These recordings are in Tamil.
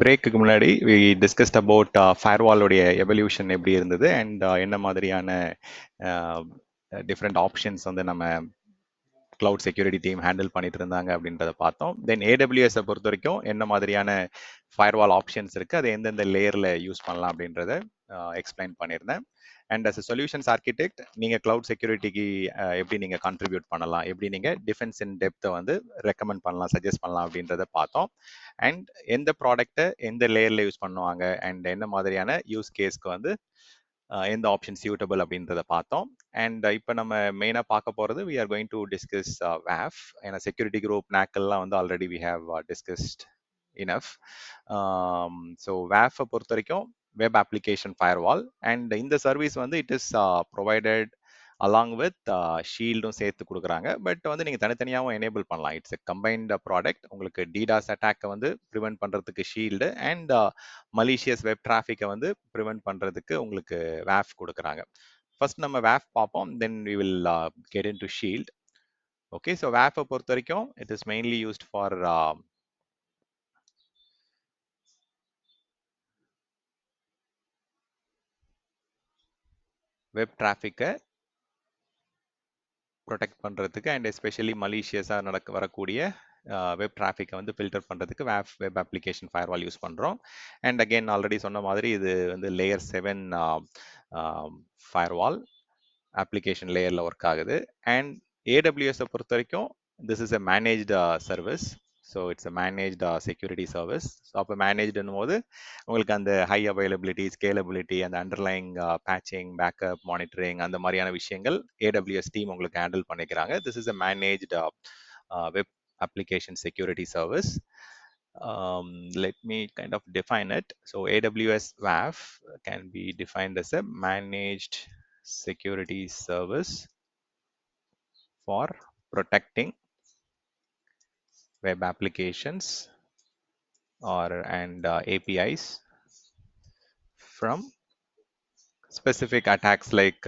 பிரேக்குக்கு முன்னாடி வி டிஸ்கஸ்ட் அபவுட் ஃபயர்வாலோடைய எவல்யூஷன் எப்படி இருந்தது அண்ட் என்ன மாதிரியான டிஃப்ரெண்ட் ஆப்ஷன்ஸ் வந்து நம்ம கிளவுட் செக்யூரிட்டி டீம் ஹேண்டில் பண்ணிட்டு இருந்தாங்க அப்படின்றத பார்த்தோம். தென் ஏடபிள்யூஎஸ் பொறுத்த வரைக்கும் என்ன மாதிரியான ஃபயர்வால் ஆப்ஷன்ஸ் இருக்கு, அதை எந்தெந்த லேயர்ல யூஸ் பண்ணலாம் அப்படின்றத எக்ஸ்பிளைன் பண்ணியிருந்தேன். And as a solutions architect நீங்க கிளவுட் செக்யூரிட்டிக்கு எப்படி நீங்க கான்ட்ரிபியூட் பண்ணலாம், எப்படி நீங்க டிஃபென்ஸ் இன் டெப்த்தை வந்து ரெக்கமெண்ட் பண்ணலாம், சஜஸ்ட் பண்ணலாம் அப்படின்றத பார்த்தோம். அண்ட் எந்த ப்ராடக்ட்டை எந்த லேயர்ல யூஸ் பண்ணுவாங்க அண்ட் என்ன மாதிரியான யூஸ் கேஸ்க்கு வந்து எந்த ஆப்ஷன் சியூட்டபிள் அப்படின்றத பார்த்தோம். அண்ட் இப்போ நம்ம மெயினாக பார்க்க போகிறது we are going to discuss வேஃப். ஏன்னா செக்யூரிட்டி குரூப் நாக்கெல்லாம் வந்து already we have discussed enough. So வேஃபை பொறுத்த வரைக்கும் வெப் அப்ளிகேஷன் ஃபயர்வால் அண்ட் இந்த சர்வீஸ் வந்து it is provided along with ஷீல்டும் சேர்த்து கொடுக்குறாங்க. பட் வந்து நீங்கள் தனித்தனியாகவும் எனேபிள் பண்ணலாம். It's a combined product. உங்களுக்கு டிடாஸ் அட்டாக்கை வந்து ப்ரிவென்ட் பண்ணுறதுக்கு ஷீல்டு அண்ட் மலீஷியஸ் வெப் டிராஃபிக்கை வந்து ப்ரிவென்ட் பண்ணுறதுக்கு உங்களுக்கு வேஃப் கொடுக்குறாங்க. ஃபர்ஸ்ட் நம்ம வேஃப் பார்ப்போம், then we will get into shield. Okay, so வேஃபை பொறுத்த வரைக்கும் it is mainly used for web டிராஃபிக்கை ப்ரொடெக்ட் பண்ணுறதுக்கு அண்ட் எஸ்பெஷலி மலீஷியஸாக வரக்கூடிய வெப் டிராஃபிக்கை வந்து ஃபில்டர் பண்ணுறதுக்கு வெப் அப்ளிகேஷன் ஃபயர்வால் யூஸ் பண்ணுறோம். அண்ட் அகெயின் ஆல்ரெடி சொன்ன மாதிரி இது வந்து லேயர் 7 ஃபயர்வால் அப்ளிகேஷன் லேயரில் ஒர்க் ஆகுது. அண்ட் ஏடபிள்யூஎஸை பொறுத்த வரைக்கும் this is a managed service. So it's a managed security service. So அப்போ மேனேஜ்டுன்னும் போது உங்களுக்கு அந்த ஹை அவைலபிலிட்டி, ஸ்கேலபிலிட்டி, அந்த அண்டர்லைங் பேட்சிங், பேக்கப், மானிட்டரிங் அந்த மாதிரியான விஷயங்கள் ஏடபிள்யூஎஸ் டீம் உங்களுக்கு ஹேண்டில் பண்ணிக்கிறாங்க. This is a managed web application security service. Let me kind of define it. So AWS WAF can be defined as a managed security service for protecting web applications and APIs from specific attacks like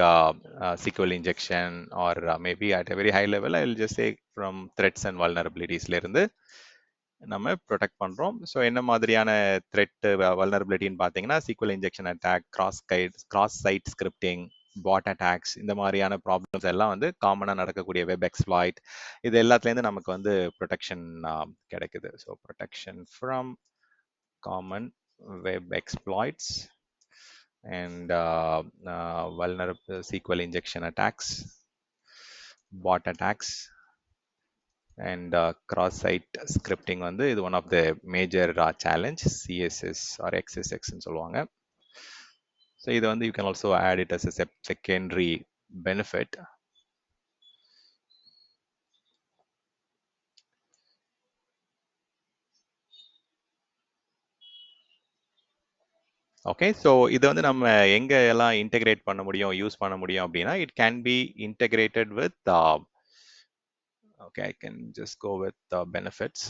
SQL injection or maybe at a very high level I'll just say from threats and vulnerabilities ல இருந்து நம்ம ப்ரொடெக்ட் பண்றோம். ஸோ என்ன மாதிரியான த்ரெட் வல்னரபிலிட்டின்னு பார்த்தீங்கன்னா SQL injection attack, cross site scripting, bot attacks, இந்த மாதிரியான ப்ராப்ளம்ஸ் எல்லாம் வந்து காமனாக நடக்கக்கூடிய வெப் எக்ஸ்ப்ளாய்ட், இது எல்லாத்துலேருந்து நமக்கு வந்து ப்ரொடெக்ஷன் கிடைக்குது. So protection from common web exploits and vulnerable SQL injection attacks, bot attacks and cross-site scripting வந்து இது one of the major challenge, CSS or XSX ன்னு சொல்லுவாங்க. ஸோ இது வந்து you can also add it as a secondary benefit. Okay, so இதை வந்து நம்ம எங்க எல்லாம் இன்டெகிரேட் பண்ண முடியும், யூஸ் பண்ண முடியும் அப்படின்னா it can be integrated with okay, I can just go with the benefits.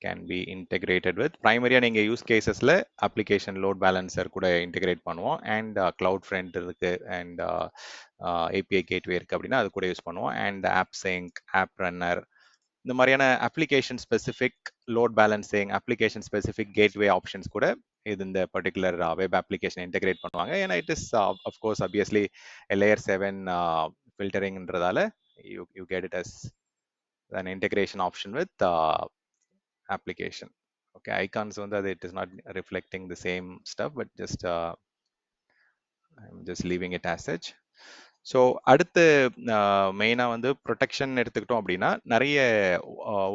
Can be integrated with primary நீங்க யூஸ் கேசஸ்ல அப்ளிகேஷன் லோட் பேலன்சர் கூட இன்டெகிரேட் பண்ணுவோம் அண்ட் கிளவுட் ஃப்ரண்ட் இருக்கு அண்ட் ஏபிஐ கேட்வே இருக்கு அப்படின்னா அது கூட யூஸ் பண்ணுவோம் and AppSync, app runner, இந்த மாதிரியான application specific load balancing, application specific gateway options கூட இது இந்த பர்டிகுலர் வெப் அப்ளிகேஷன் இன்டெகிரேட் பண்ணுவாங்க. ஏன்னா it is of course obviously layer 7 ஃபில்டரிங்ன்றதால you get it as an integration option with application. Okay, icons on that it is not reflecting the same stuff, but just I'm just leaving it as such. So அடுத்து மெயினாக வந்து ப்ரொடெக்ஷன் எடுத்துக்கிட்டோம் அப்படின்னா நிறைய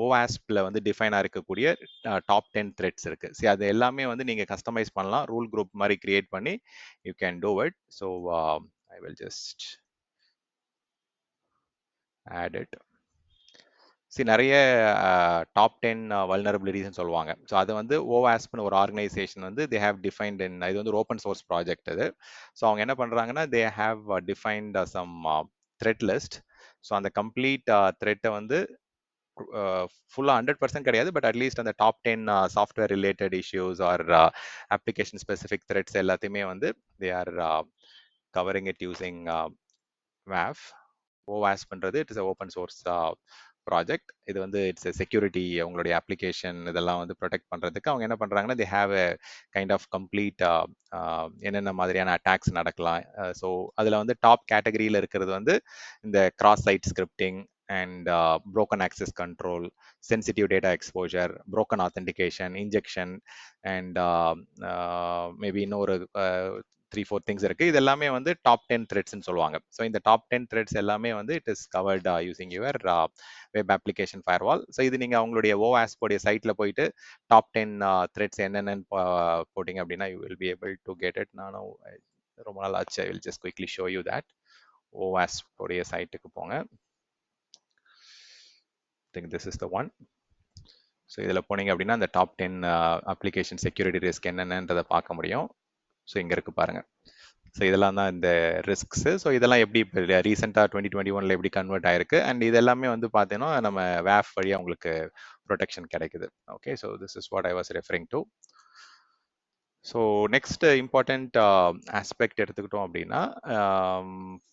ஓஆஸ்பில் வந்து டிஃபைனாக இருக்கக்கூடிய டாப் 10 த்ரெட்ஸ் இருக்குது. சரி, அது எல்லாமே வந்து நீங்கள் கஸ்டமைஸ் பண்ணலாம், ரூல் குரூப் மாதிரி கிரியேட் பண்ணி you can do it. So I will just add it. நிறைய டாப் 10 வல்னரபிலிட்டிஸ்னு சொல்லுவாங்க. ஸோ அதை வந்து ஓவாஸ்ப்னு ஒரு ஆர்கனைசேஷன் வந்து தே ஹேவ் டிஃபைன்ட் இன், இது வந்து ஒரு ஓப்பன் சோர்ஸ் ப்ராஜெக்ட் அது. ஸோ அவங்க என்ன பண்ணுறாங்கன்னா they have defined some threat list. So அந்த கம்ப்ளீட் த்ரெட்டை வந்து ஃபுல்லாக 100% கிடையாது, பட் அட்லீஸ்ட் அந்த top 10 software related issues or application specific threats எல்லாத்தையுமே வந்து they are covering it using WAF. OWASP பண்றது it is open source project. இது வந்து இட்ஸ் செக்யூரிட்டி, உங்களுடைய அப்ளிகேஷன் இதெல்லாம் வந்து ப்ரொடெக்ட் பண்றதுக்கு அவங்க என்ன பண்றாங்கன்னா, they have a kind of complete என்னென்ன மாதிரியான அட்டாக்ஸ் நடக்கலாம். ஸோ அதுல வந்து டாப் கேட்டகரியில இருக்கிறது வந்து இந்த cross site scripting and broken access control, sensitive data exposure, broken authentication, injection, and maybe இன்னொரு 3-4 திங்ஸ் இருக்கு. இது எல்லாமே வந்து டாப் 10 த்ரெட்ஸ்ன்னு சொல்லுவாங்க. ஸோ இந்த டாப் 10 த்ரெட்ஸ் எல்லாமே வந்து it is covered using your web application firewall. So இது நீங்க அவங்களுடைய OWASP உடைய சைட்ல போயிட்டு டாப் 10 த்ரெட்ஸ் என்னென்னு போட்டிங்க அப்படின்னா you will be able to get it. நானும் ரொம்ப நாள் ஆச்சு. ஐ will just quickly show you that. OWASP உடைய சைட்டுக்கு போங்க. I think this is the one. So இதில் போனீங்க அப்படின்னா அந்த டாப் 10 அப்ளிகேஷன் செக்யூரிட்டி ரிஸ்க் என்னென்னன்றதை பார்க்க முடியும். ஸோ இங்கே இருக்கு பாருங்க. ஸோ இதெல்லாம் தான் இந்த ரிஸ்க்ஸ். ஸோ இதெல்லாம் எப்படி இப்போ ரீசெண்டாக 2021 எப்படி கன்வெர்ட் ஆயிருக்கு, அண்ட் இது எல்லாமே வந்து பார்த்தீங்கன்னா நம்ம வேஃப் வழியாக உங்களுக்கு ப்ரொடெக்ஷன் கிடைக்குது. Okay, so this is what I was referring to. So next important aspect எடுத்துக்கிட்டோம் அப்படின்னா,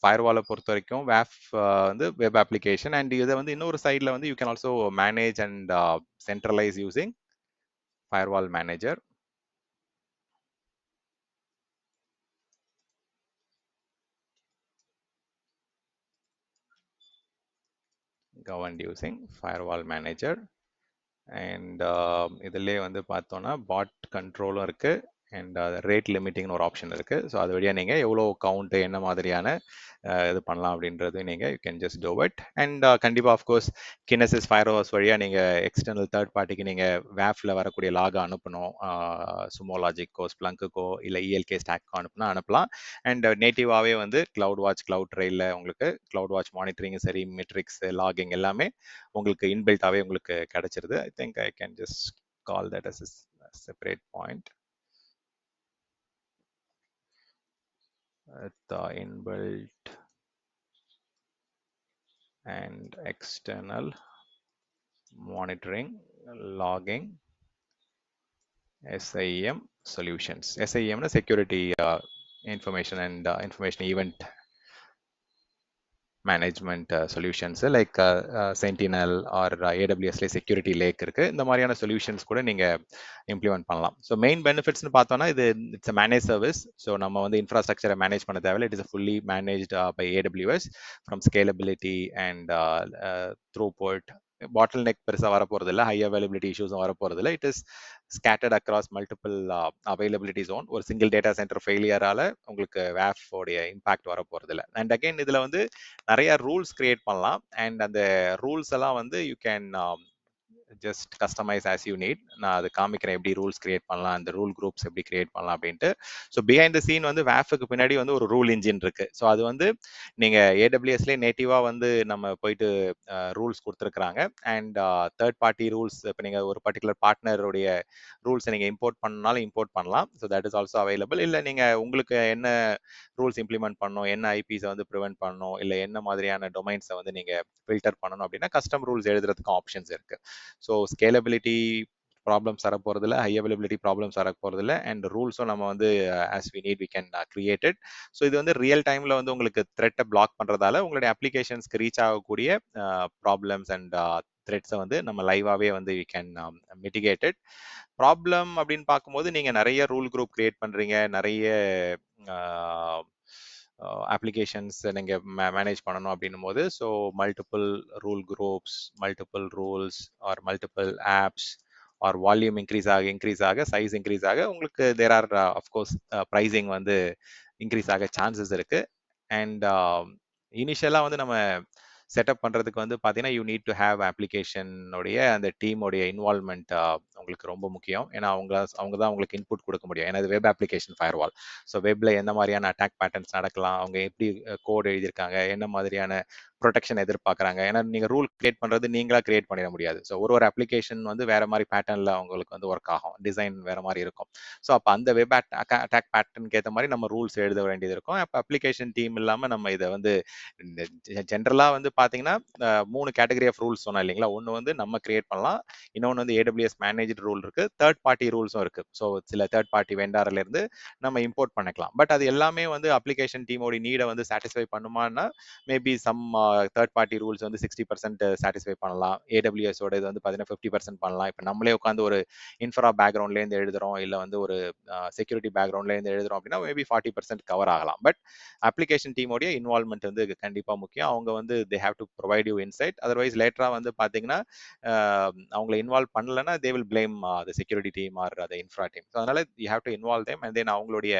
ஃபயர்வாலை பொறுத்த வரைக்கும் வேஃப் வந்து வெப் அப்ளிகேஷன், அண்ட் இதை வந்து இன்னொரு சைடில் வந்து you can also manage and centralise using firewall manager. governed using firewall manager. And இதுலேயே வந்து பார்த்தோன்னா பாட் கண்ட்ரோலும் இருக்கு, அண்ட் ரேட் லிமிட்டிங்னு ஒரு ஆப்ஷன் இருக்கு. ஸோ அது வழியாக நீங்கள் எவ்வளோ கவுண்ட் என்ன மாதிரியான இது பண்ணலாம் அப்படின்றது நீங்கள் you can just do it. And கண்டிப்பாக ஆஃப்கோர்ஸ் கினசிஸ் ஃபயர்வால்ஸ் வழியாக நீங்கள் எக்ஸ்டர்னல் தேர்ட் பார்ட்டிக்கு நீங்கள் வேஃபில் வரக்கூடிய லாகை அனுப்பணும். சுமோலாஜிக்கோ ஸ்ப்ளங்க்குக்கோ இல்லை இஎல்கே ஸ்டாக்கோ அனுப்புனா அனுப்பலாம். அண்ட் நேட்டிவாகவே வந்து கிளவுட் வாட்ச், கிளவுட் ட்ரெயிலில் உங்களுக்கு கிளவுட் வாட்ச் மானிட்டரிங் சரி, மெட்ரிக்ஸ், லாகிங் எல்லாமே உங்களுக்கு இன்பில்ட்டாகவே உங்களுக்கு கிடைச்சிருது. I think I can just call that as a separate point. The inbuilt and external monitoring, logging, SIEM solutions. SIEM is security information and information event management solutions like Sentinel or AWSல செக்யூரிட்டி லேக் இருக்கு. இந்த மாதிரியான சொல்யூஷன்ஸ் கூட நீங்க இம்ப்ளிமெண்ட் பண்ணலாம். ஸோ மெயின் பெனிஃபிட்ஸ்னு பார்த்தோம்னா இது இட்ஸ் மேனேஜ் சர்வீஸ். ஸோ நம்ம வந்து இன்ஃப்ராஸ்ட்ரக்சரை மேனேஜ் பண்ண தேவையில்லை. It is fully managed by AWS from scalability and throughput. Bottleneck பெருசாக வரப்போறது இல்லை, ஹை அவைலபிலிட்டி இஷ்யூஸும் வரப்போறது இல்லை. It is scattered across multiple availability zone. ஒரு சிங்கிள் டேட்டா சென்டர் ஃபெயிலியரால உங்களுக்கு வேஃப் உடைய இம்பாக்ட் வரப்போறது இல்லை. அண்ட் அகைன் இதுல வந்து நிறைய ரூல்ஸ் கிரியேட் பண்ணலாம், அண்ட் அந்த ரூல்ஸ் எல்லாம் வந்து you can just customize as you need. நான் அது காமிக்கிறேன் எப்படி ரூல்ஸ் கிரியேட் பண்ணலாம், அந்த ரூல் குரூப்ஸ் எப்படி கிரியேட் பண்ணலாம் அப்படின்ட்டு. ஸோ பிஹைண்ட் த சீன் வந்து வேஃபுக்கு பின்னாடி வந்து ஒரு ரூல் இன்ஜின் இருக்கு. ஸோ அது வந்து நீங்க AWSலேயே நேட்டிவா வந்து நம்ம போயிட்டு ரூல்ஸ் கொடுத்துருக்குறாங்க, அண்ட் தேர்ட் பார்ட்டி ரூல்ஸ் இப்போ நீங்க ஒரு பர்டிகுலர் பார்ட்னருடைய ரூல்ஸை நீங்க இம்போர்ட் பண்ணாலும் இம்போர்ட் பண்ணலாம். So that is also available. இல்லை நீங்க உங்களுக்கு என்ன ரூல்ஸ் இம்ப்ளிமெண்ட் பண்ணணும், என்ன ஐபிஸை வந்து ப்ரிவென்ட் பண்ணணும், இல்லை என்ன மாதிரியான டொமைன்ஸை வந்து நீங்க ஃபில்டர் பண்ணணும் அப்படின்னா கஸ்டம் ரூல்ஸ் எழுதுறதுக்கும் ஆப்ஷன்ஸ் இருக்கு. ஸோ ஸ்கேலபிலிட்டி ப்ராப்ளம்ஸ் வர போகிறதில்ல, ஹை அவைலபிலிட்டி ப்ராப்ளம்ஸ் வர போகிறதில்ல, அண்ட் ரூல்ஸும் நம்ம வந்து as we need we can create it. So இது வந்து ரியல் டைமில் வந்து உங்களுக்கு த்ரெட்டை பிளாக் பண்ணுறதால உங்களுடைய அப்ளிகேஷன்ஸ்க்கு ரீச் ஆகக்கூடிய ப்ராப்ளம்ஸ் அண்ட் த்ரெட்ஸை வந்து நம்ம லைவாகவே வந்து வி கேன் மிட்டிகேட்டட். ப்ராப்ளம் அப்படின்னு பார்க்கும்போது நீங்கள் நிறைய ரூல் குரூப் கிரியேட் பண்ணுறீங்க, நிறைய அப்ளிகேஷன்ஸ் நீங்கள் மேனேஜ் பண்ணணும் அப்படின்னும் போது, so multiple rule groups, multiple rules or multiple apps or volume increase ஆக சைஸ் இன்க்ரீஸ் ஆக உங்களுக்கு தேர் ஆர் அஃப்கோர்ஸ் ப்ரைஸிங் வந்து இன்க்ரீஸ் ஆக சான்சஸ் இருக்கு. அண்ட் இனிஷியலாக வந்து நம்ம செட்டப் பண்ணுறதுக்கு வந்து பார்த்தீங்கன்னா யூ நீட் டு ஹேவ் அப்ளிகேஷனுடைய அந்த டீமோடைய இன்வால்மெண்ட் உங்களுக்கு ரொம்ப முக்கியம். ஏன்னா அவங்க தான் உங்களுக்கு இன்புட் கொடுக்க முடியும். ஏன்னா இது வெப் அப்ளிகேஷன் ஃபயர்வால். ஸோ வெப்ல எந்த மாதிரியான அட்டாக் பேட்டர்ன்ஸ் நடக்கலாம், அவங்க எப்படி கோட் எழுதியிருக்காங்க, என்ன மாதிரியான ப்ரொடெக்ஷன் எதிர்பார்க்குறாங்க. ஏன்னா நீங்கள் ரூல் கிரியேட் பண்ணுறது நீங்களா கிரியேட் பண்ணிட முடியாது. ஸோ ஒரு அப்ளிகேஷன் வந்து வேற மாதிரி பேட்டர்னில் அவங்களுக்கு வந்து ஒர்க் ஆகும், டிசைன் வேற மாதிரி இருக்கும். ஸோ அப்போ அந்த வெப் அட்டாக் பேட்டர்னுக்கு ஏற்ற மாதிரி நம்ம ரூல்ஸ் எழுத வேண்டியது இருக்கும். அப்போ அப்ளிகேஷன் டீம் இல்லாமல் நம்ம இதை வந்து ஜென்ரலாக வந்து பார்த்தீங்கன்னா 3 கேட்டகரி ஆஃப் ரூல்ஸ் சொன்னோம் இல்லைங்களா. ஒன்று வந்து நம்ம கிரியேட் பண்ணலாம், இன்னொன்று வந்து AWS மேனேஜ்டு ரூல் இருக்கு, தேர்ட் பார்ட்டி ரூல்ஸும் இருக்கு. ஸோ சில தேர்ட் பார்ட்டி வெண்டார்ல இருந்து நம்ம இம்போர்ட் பண்ணிக்கலாம். பட் அது எல்லாமே வந்து அப்ளிகேஷன் டீமோட நீடை வந்து சாட்டிஸ்ஃபை பண்ணுமான்னா maybe some third party rules வந்து 60% சாட்டிஸ்ஃபை பண்ணலாம். AWS ஓட இது வந்து பார்த்தீங்கன்னா 50% பண்ணலாம். இப்போ நம்மளே உட்காந்து ஒரு இன்ஃப்ரா பேக்ரவுண்ட்லேருந்து எழுதுறோம், இல்லை வந்து ஒரு செக்யூரிட்டி பேக்ரவுண்ட்லேருந்து எழுதுறோம் அப்படின்னா மேபி 40% கவர் ஆகலாம். பட் அப்ளிகேஷன் டீமோடைய இன்வால்மெண்ட் வந்து கண்டிப்பாக முக்கியம். அவங்க வந்து they have to provide you insight. Otherwise லேட்டராக வந்து பார்த்தீங்கன்னா அவங்கள இன்வால்வ் பண்ணலன்னா they will blame the security team or the infra team. So அதனால you have to involve them and then அவங்களுடைய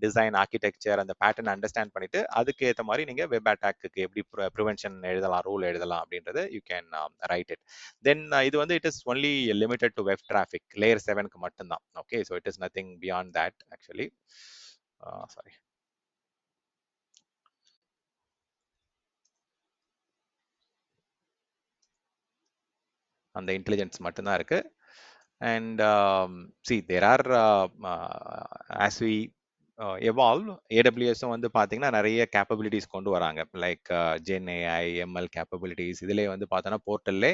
டிசைன் ஆர்கிடெக்சர் அந்த பேட்டர்ன் அண்டர்ஸ்டாண்ட் பண்ணிட்டு அதுக்கு ஏற்ற மாதிரி நீங்க வெப் அட்டாக்கு எப்படி ப்ரிவென்ஷன் எழுதலாம், ரூல் எழுதலாம் அப்படின்றது you can write it. Then இது வந்து it is only limited to web traffic layer 7க்கு மட்டும்தான். Okay, so it is nothing beyond that actually. Sorry, அந்த இன்டெலிஜென்ஸ் மட்டும்தான் இருக்கு. And see, there are as we evolve, AWS வந்து பார்த்தீங்கன்னா நிறைய கேப்பபிலிட்டிஸ் கொண்டு வராங்க. Like gen AI, ML capabilities. இதுலேயே வந்து பார்த்தோன்னா போர்ட்டல்லே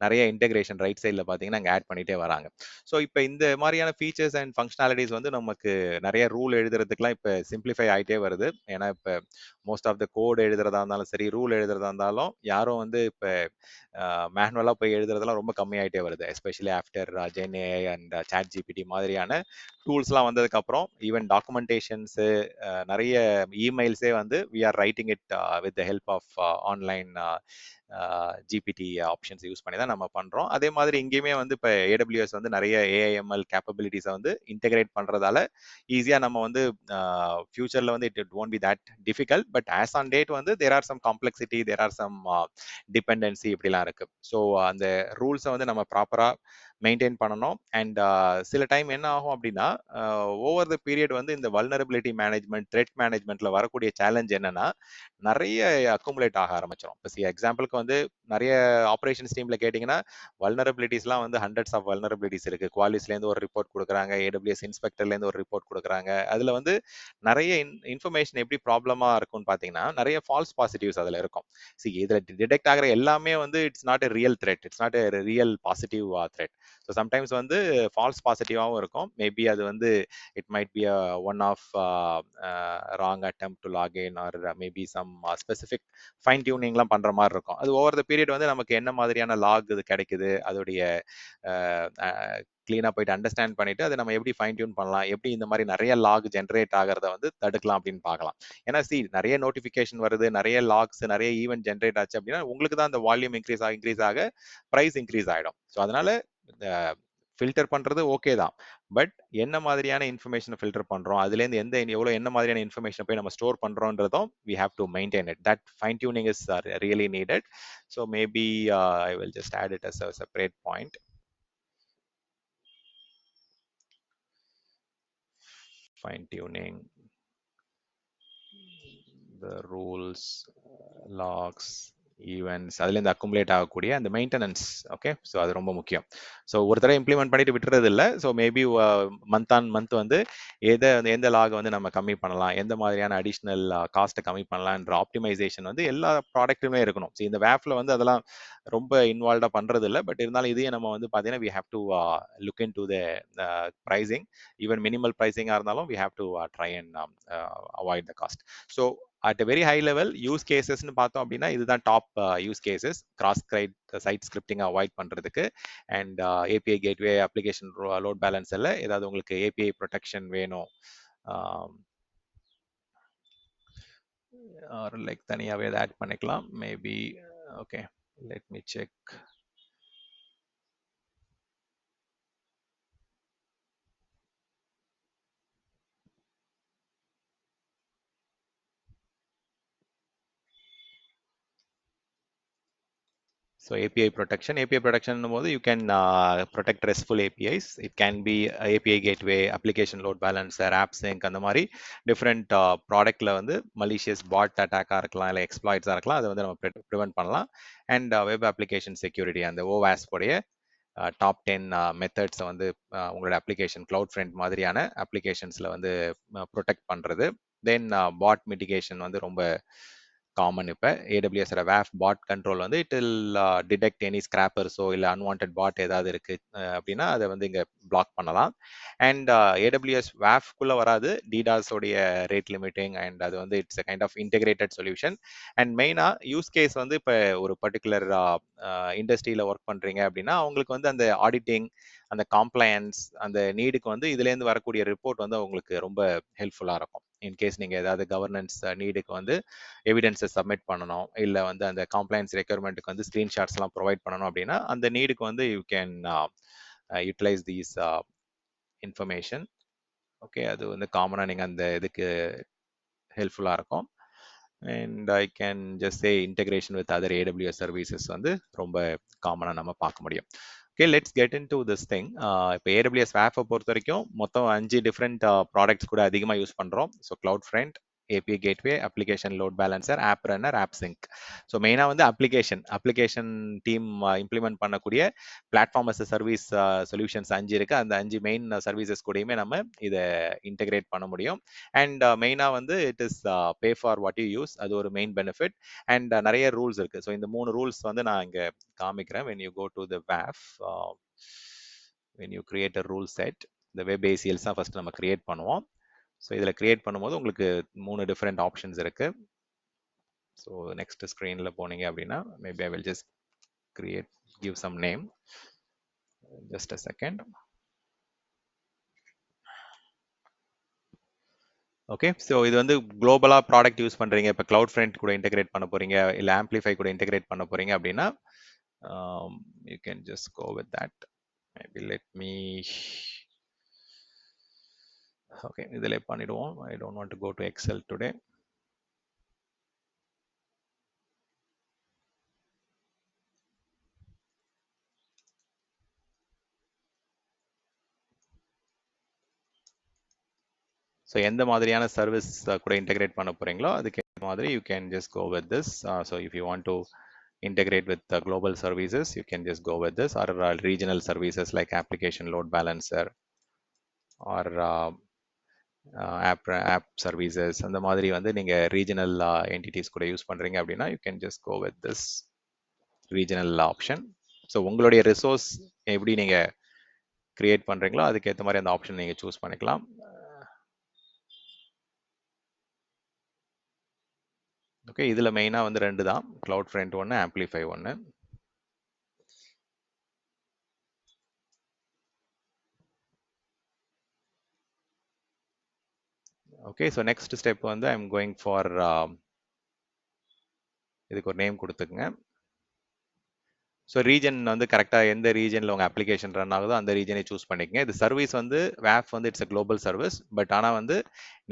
நிறைய இன்டெகிரேஷன் ரைட் சைடில் பார்த்தீங்கன்னா அங்கே ஆட் பண்ணிட்டே வராங்க. ஸோ இப்போ இந்த மாதிரியான ஃபீச்சர்ஸ் அண்ட் ஃபங்க்ஷனாலிட்டிஸ் வந்து நமக்கு நிறைய ரூல் எழுதுறதுக்குலாம் இப்போ சிம்பிளிஃபை ஆகிட்டே வருது. ஏன்னா இப்போ மோஸ்ட் ஆஃப் த கோட் எழுதுறதா இருந்தாலும் சரி, ரூல் எழுதுறதா இருந்தாலும் யாரும் வந்து இப்போ மேனுவலாக போய் எழுதுறதெல்லாம் ரொம்ப கம்மியாயிட்டே வருது. Especially after gen AI and chat GPT மாதிரியான டூல்ஸ்லாம் வந்ததுக்கப்புறம் ஈவன் டாக்குமெண்டேஷன்ஸு நிறைய இமெயில்ஸே வந்து we are writing it with the help of online GPT options use பண்ணி தான் நம்ம பண்ணுறோம். அதே மாதிரி இங்கேயுமே வந்து இப்போ ஏடபிள்யூஎஸ் வந்து நிறைய ஏஐஎம்எல் கேப்பபிலிட்டிஸை வந்து இன்டெகிரேட் பண்ணுறதால ஈஸியாக நம்ம வந்து ஃபியூச்சரில் வந்து it won't be that difficult. But as on date வந்து there are some complexity, there are some dependency இப்படிலாம் இருக்கு. ஸோ அந்த ரூல்ஸை வந்து நம்ம ப்ராப்பராக மெயின்டைன் பண்ணணும். அண்ட் சில டைம் என்ன ஆகும் அப்படின்னா ஓவர் த பீரியட் வந்து இந்த வல்னரபிலிட்டி மேனேஜ்மெண்ட், த்ரெட் மேனேஜ்மெண்ட்ல வரக்கூடிய சேலஞ்ச் என்னன்னா நிறைய அக்குமுலேட் ஆக ஆரம்பிச்சிடும். இப்போ எக்ஸாம்பிளுக்கு வந்து நிறைய ஆப்ரேஷன்ஸ் டீம்ல கேட்டிங்கன்னா வல்னரபிலிட்டிஸ்லாம் வந்து ஹண்ட்ரட்ஸ் ஆஃப் வல்னரபிலிட்டிஸ் இருக்கு. குவாலிஸ்லேருந்து ஒரு ரிப்போர்ட் கொடுக்குறாங்க, ஏடபிள்யூஎஸ் இன்ஸ்பெக்டர்லேருந்து ஒரு ரிப்போர்ட் கொடுக்குறாங்க. அதில் வந்து நிறைய இன்ஃபர்மேஷன் எப்படி ப்ராப்ளமாக இருக்கும்னு பார்த்தீங்கன்னா நிறைய ஃபால்ஸ் பாசிட்டிவ்ஸ் அதில் இருக்கும். இதில் டிடெக்ட் ஆகிற எல்லாமே வந்து it's not a real threat, it's not a real positive threat. So sometimes வந்து ஃபால்ஸ் பாசிட்டிவாகவும் இருக்கும். மேபி அது வந்து it might be one of wrong attempt to login or maybe some specific fine டியூனிங்லாம் பண்ணுற மாதிரி இருக்கும். அது ஓவர் த பீரியட் வந்து நமக்கு என்ன மாதிரியான லாக் இது கிடைக்குது, அதோடைய கிளீனாக போயிட்டு அண்டர்ஸ்டாண்ட் பண்ணிட்டு அதை நம்ம எப்படி ஃபைன் டியூன் பண்ணலாம், எப்படி இந்த மாதிரி நிறைய லாக் ஜென்ரேட் ஆகிறத வந்து தடுக்கலாம் அப்படின்னு பார்க்கலாம். ஏன்னா நிறைய நோட்டிஃபிகேஷன் வருது, நிறைய லாக்ஸ், நிறைய ஈவெண்ட் ஜென்ரேட் ஆச்சு அப்படின்னா உங்களுக்கு தான் அந்த வால்யூம் இன்க்ரீஸ் ஆக ப்ரைஸ் இன்க்ரீஸ் ஆகிடும். ஸோ அதனால ஃபில்டர் பண்றது ஓகே தான். பட் என்ன மாதிரியான இன்ஃபர்மேஷனை ஃபில்டர் பண்றோம், அதுலேருந்து என்ன மாதிரியான இன்ஃபர்மேஷனை போய் நம்ம store பண்றோன்றதும் we have to maintain it. That fine tuning is really needed. So maybe I will just add it as a separate point. Fine tuning the rules, logs, events, அதுலேருந்து அக்குமுலேட் ஆகக்கூடிய அந்த மெயின்டெனன்ஸ். ஓகே, ஸோ அது ரொம்ப முக்கியம். ஸோ ஒரு தடவை இம்ப்ளிமெண்ட் பண்ணிட்டு விட்டுறது இல்லை. So maybe month on month வந்து எந்த லாக் வந்து நம்ம கம்மி பண்ணலாம், எந்த மாதிரியான அடிஷ்னல் காஸ்ட்டை கம்மி பண்ணலான்ற ஆப்டிமைசேஷன் வந்து எல்லா ப்ராடக்ட்டுமே இருக்கணும். ஸோ இந்த வேஃப்ல வந்து அதெல்லாம் ரொம்ப இன்வால்வ்டாக பண்ணுறது இல்லை. பட் இருந்தாலும் இதையும் நம்ம வந்து பார்த்தீங்கன்னா we have to look into the pricing. Even minimal ப்ரைசிங்காக இருந்தாலும் we have to try and avoid the cost. So at a very high level use கேசஸ்ன்னு பார்த்தோம் அப்படின்னா இதுதான் top use cases. Cross site scripting avoid பண்ணுறதுக்கு and API gateway, application load பேலன்ஸில் ஏதாவது உங்களுக்கு ஏபிஐ ப்ரொடெக்ஷன் வேணும், லைக் தனியாகவே அதை ஆட் பண்ணிக்கலாம் maybe. Okay, let me check. So API protection போது you can protect RESTful APIs. It can be API gateway, application load balancer, app sync, அந்த மாதிரி டிஃப்ரெண்ட் ப்ராடக்ட்ல வந்து malicious bot அட்டாக்காக இருக்கலாம், இல்லை எக்ஸ்ப்ளாய்ட்ஸாக இருக்கலாம். அதை வந்து நம்ம ப்ரிவென்ட் பண்ணலாம். அண்ட் வெப் அப்ளிகேஷன் செக்யூரிட்டி, அந்த OWASP உடைய டாப் 10 மெத்தட்ஸை வந்து உங்களோட அப்ளிகேஷன் கிளவுட் ஃப்ரண்ட் மாதிரியான அப்ளிகேஷன்ஸில் வந்து ப்ரொடெக்ட் பண்ணுறது. தென் பாட் மிட்டிகேஷன் வந்து ரொம்ப காமன். இப்போ ஏடபிள்யூஎஸ் WAF பாட் கண்ட்ரோல் வந்து இட் வில் டிடெக்ட் எனி ஸ்கிராப்பர்ஸோ இல்லை அன்வான்ட் பாட் ஏதாவது இருக்கு அப்படின்னா அதை வந்து இங்கே பிளாக் பண்ணலாம். அண்ட் ஏடபிள்யூஎஸ் WAF-குள்ள வராது DDoS உடைய ரேட் லிமிட்டிங், அண்ட் அது வந்து it's kind of integrated solution. And மெயினாக யூஸ் கேஸ் வந்து இப்போ ஒரு பர்டிகுலர் இண்டஸ்ட்ரியில் ஒர்க் பண்ணுறீங்க அப்படின்னா அவங்களுக்கு வந்து அந்த ஆடிட்டிங், அந்த காம்ப்ளையன்ஸ், அந்த நீடுக்கு வந்து இதுலேருந்து வரக்கூடிய ரிப்போர்ட் வந்து அவங்களுக்கு ரொம்ப ஹெல்ப்ஃபுல்லாக இருக்கும். இன்கேஸ் நீங்கள் ஏதாவது கவர்னன்ஸ் நீடுக்கு வந்து எவிடன்ஸை சப்மிட் பண்ணணும், இல்லை வந்து அந்த காம்ப்ளையன்ஸ் ரெக்யர்மெண்ட்டுக்கு வந்து ஸ்க்ரீன்ஷாட்ஸ்லாம் ப்ரொவைட் பண்ணணும் அப்படின்னா அந்த நீடுக்கு வந்து you can utilize these information. Okay, அது வந்து காமனாக நீங்கள் அந்த இதுக்கு ஹெல்ப்ஃபுல்லாக இருக்கும். And I can just say integration with other AWS services வந்து ரொம்ப காமனாக நம்ம பார்க்க முடியும். Okay, let's get into this thing. இப்போ AWS WAF-ஐ பொறுத்த வரைக்கும் மொத்தம் 5 டிஃப்ரெண்ட் ப்ராடக்ட்ஸ் கூட அதிகமாக யூஸ் பண்ணுறோம். So cloud front, API gateway, application load balancer, app runner, app sync. So மெயினாக வந்து அப்ளிகேஷன் டீம் இம்ப்ளிமெண்ட் பண்ணக்கூடிய பிளாட்ஃபார்ம் அஸ் சர்வீஸ் சொல்யூஷன்ஸ் 5 இருக்கு. அந்த 5 மெயின் சர்வீசஸ் கூடயுமே நம்ம இதை இன்டெகிரேட் பண்ண முடியும். அண்ட் மெயினாக வந்து it is pay for what you use, அது ஒரு மெயின் பெனிஃபிட். அண்ட் நிறைய ரூல்ஸ் இருக்கு. ஸோ இந்த 3 ரூல்ஸ் வந்து நான் இங்கே காமிக்கிறேன். when you go to the WAF, when you create a rule set, இந்த வெப் ACLs தான் ஃபர்ஸ்ட் நம்ம கிரியேட் பண்ணுவோம். ஸோ இதில் கிரியேட் பண்ணும்போது உங்களுக்கு 3 டிஃப்ரெண்ட் ஆப்ஷன்ஸ் இருக்கு. ஸோ நெக்ஸ்ட் ஸ்க்ரீனில் போனீங்க அப்படின்னா maybe I will just give some name. Just a second. Okay, so இது வந்து குளோபலாக ப்ராடக்ட் யூஸ் பண்ணுறீங்க, இப்போ கிளவுட் ஃப்ரண்ட் கூட இன்டெகிரேட் பண்ண போகிறீங்க, இல்லை ஆம்ப்ளிஃபை கூட இன்டெகிரேட் பண்ண போகிறீங்க அப்படின்னா you can just go with that. Maybe let me, okay, இதில் பண்ணிடுவோம். I don't want to go to Excel today. So எந்த மாதிரியான சர்வீஸ் கூட இன்டெகிரேட் பண்ண போகிறீங்களோ அதுக்கு ஏற்ற மாதிரி you can just go with this. So if you want to integrate with global services, you can just go with this, or regional services like application load balancer or app services. அந்த மாதிரி வந்து நீங்க regional entities கூட யூஸ் பண்றீங்க அப்படின்னா you can just go with this regional option. So உங்களுடைய ரிசோர்ஸ் எப்படி நீங்க கிரியேட் பண்றீங்களோ அதுக்கு ஏற்ற மாதிரி அந்த ஆப்ஷன் நீங்க சூஸ் பண்ணிக்கலாம். ஓகே, இதுல மெயினா வந்து 2 தான், cloud front 1, amplify 1. Okay, so next step வந்து ஐ எம் கோயிங் ஃபார், இதுக்கு ஒரு நேம் கொடுத்துக்குங்க. ஸோ ரீஜன் வந்து கரெக்டாக எந்த ரீஜனில் உங்கள் அப்ளிகேஷன் ரன் ஆகுதோ அந்த ரீஜனை சூஸ் பண்ணிக்கங்க. இது சர்வீஸ் வந்து WAF வந்து it's a global service. But ஆனால் வந்து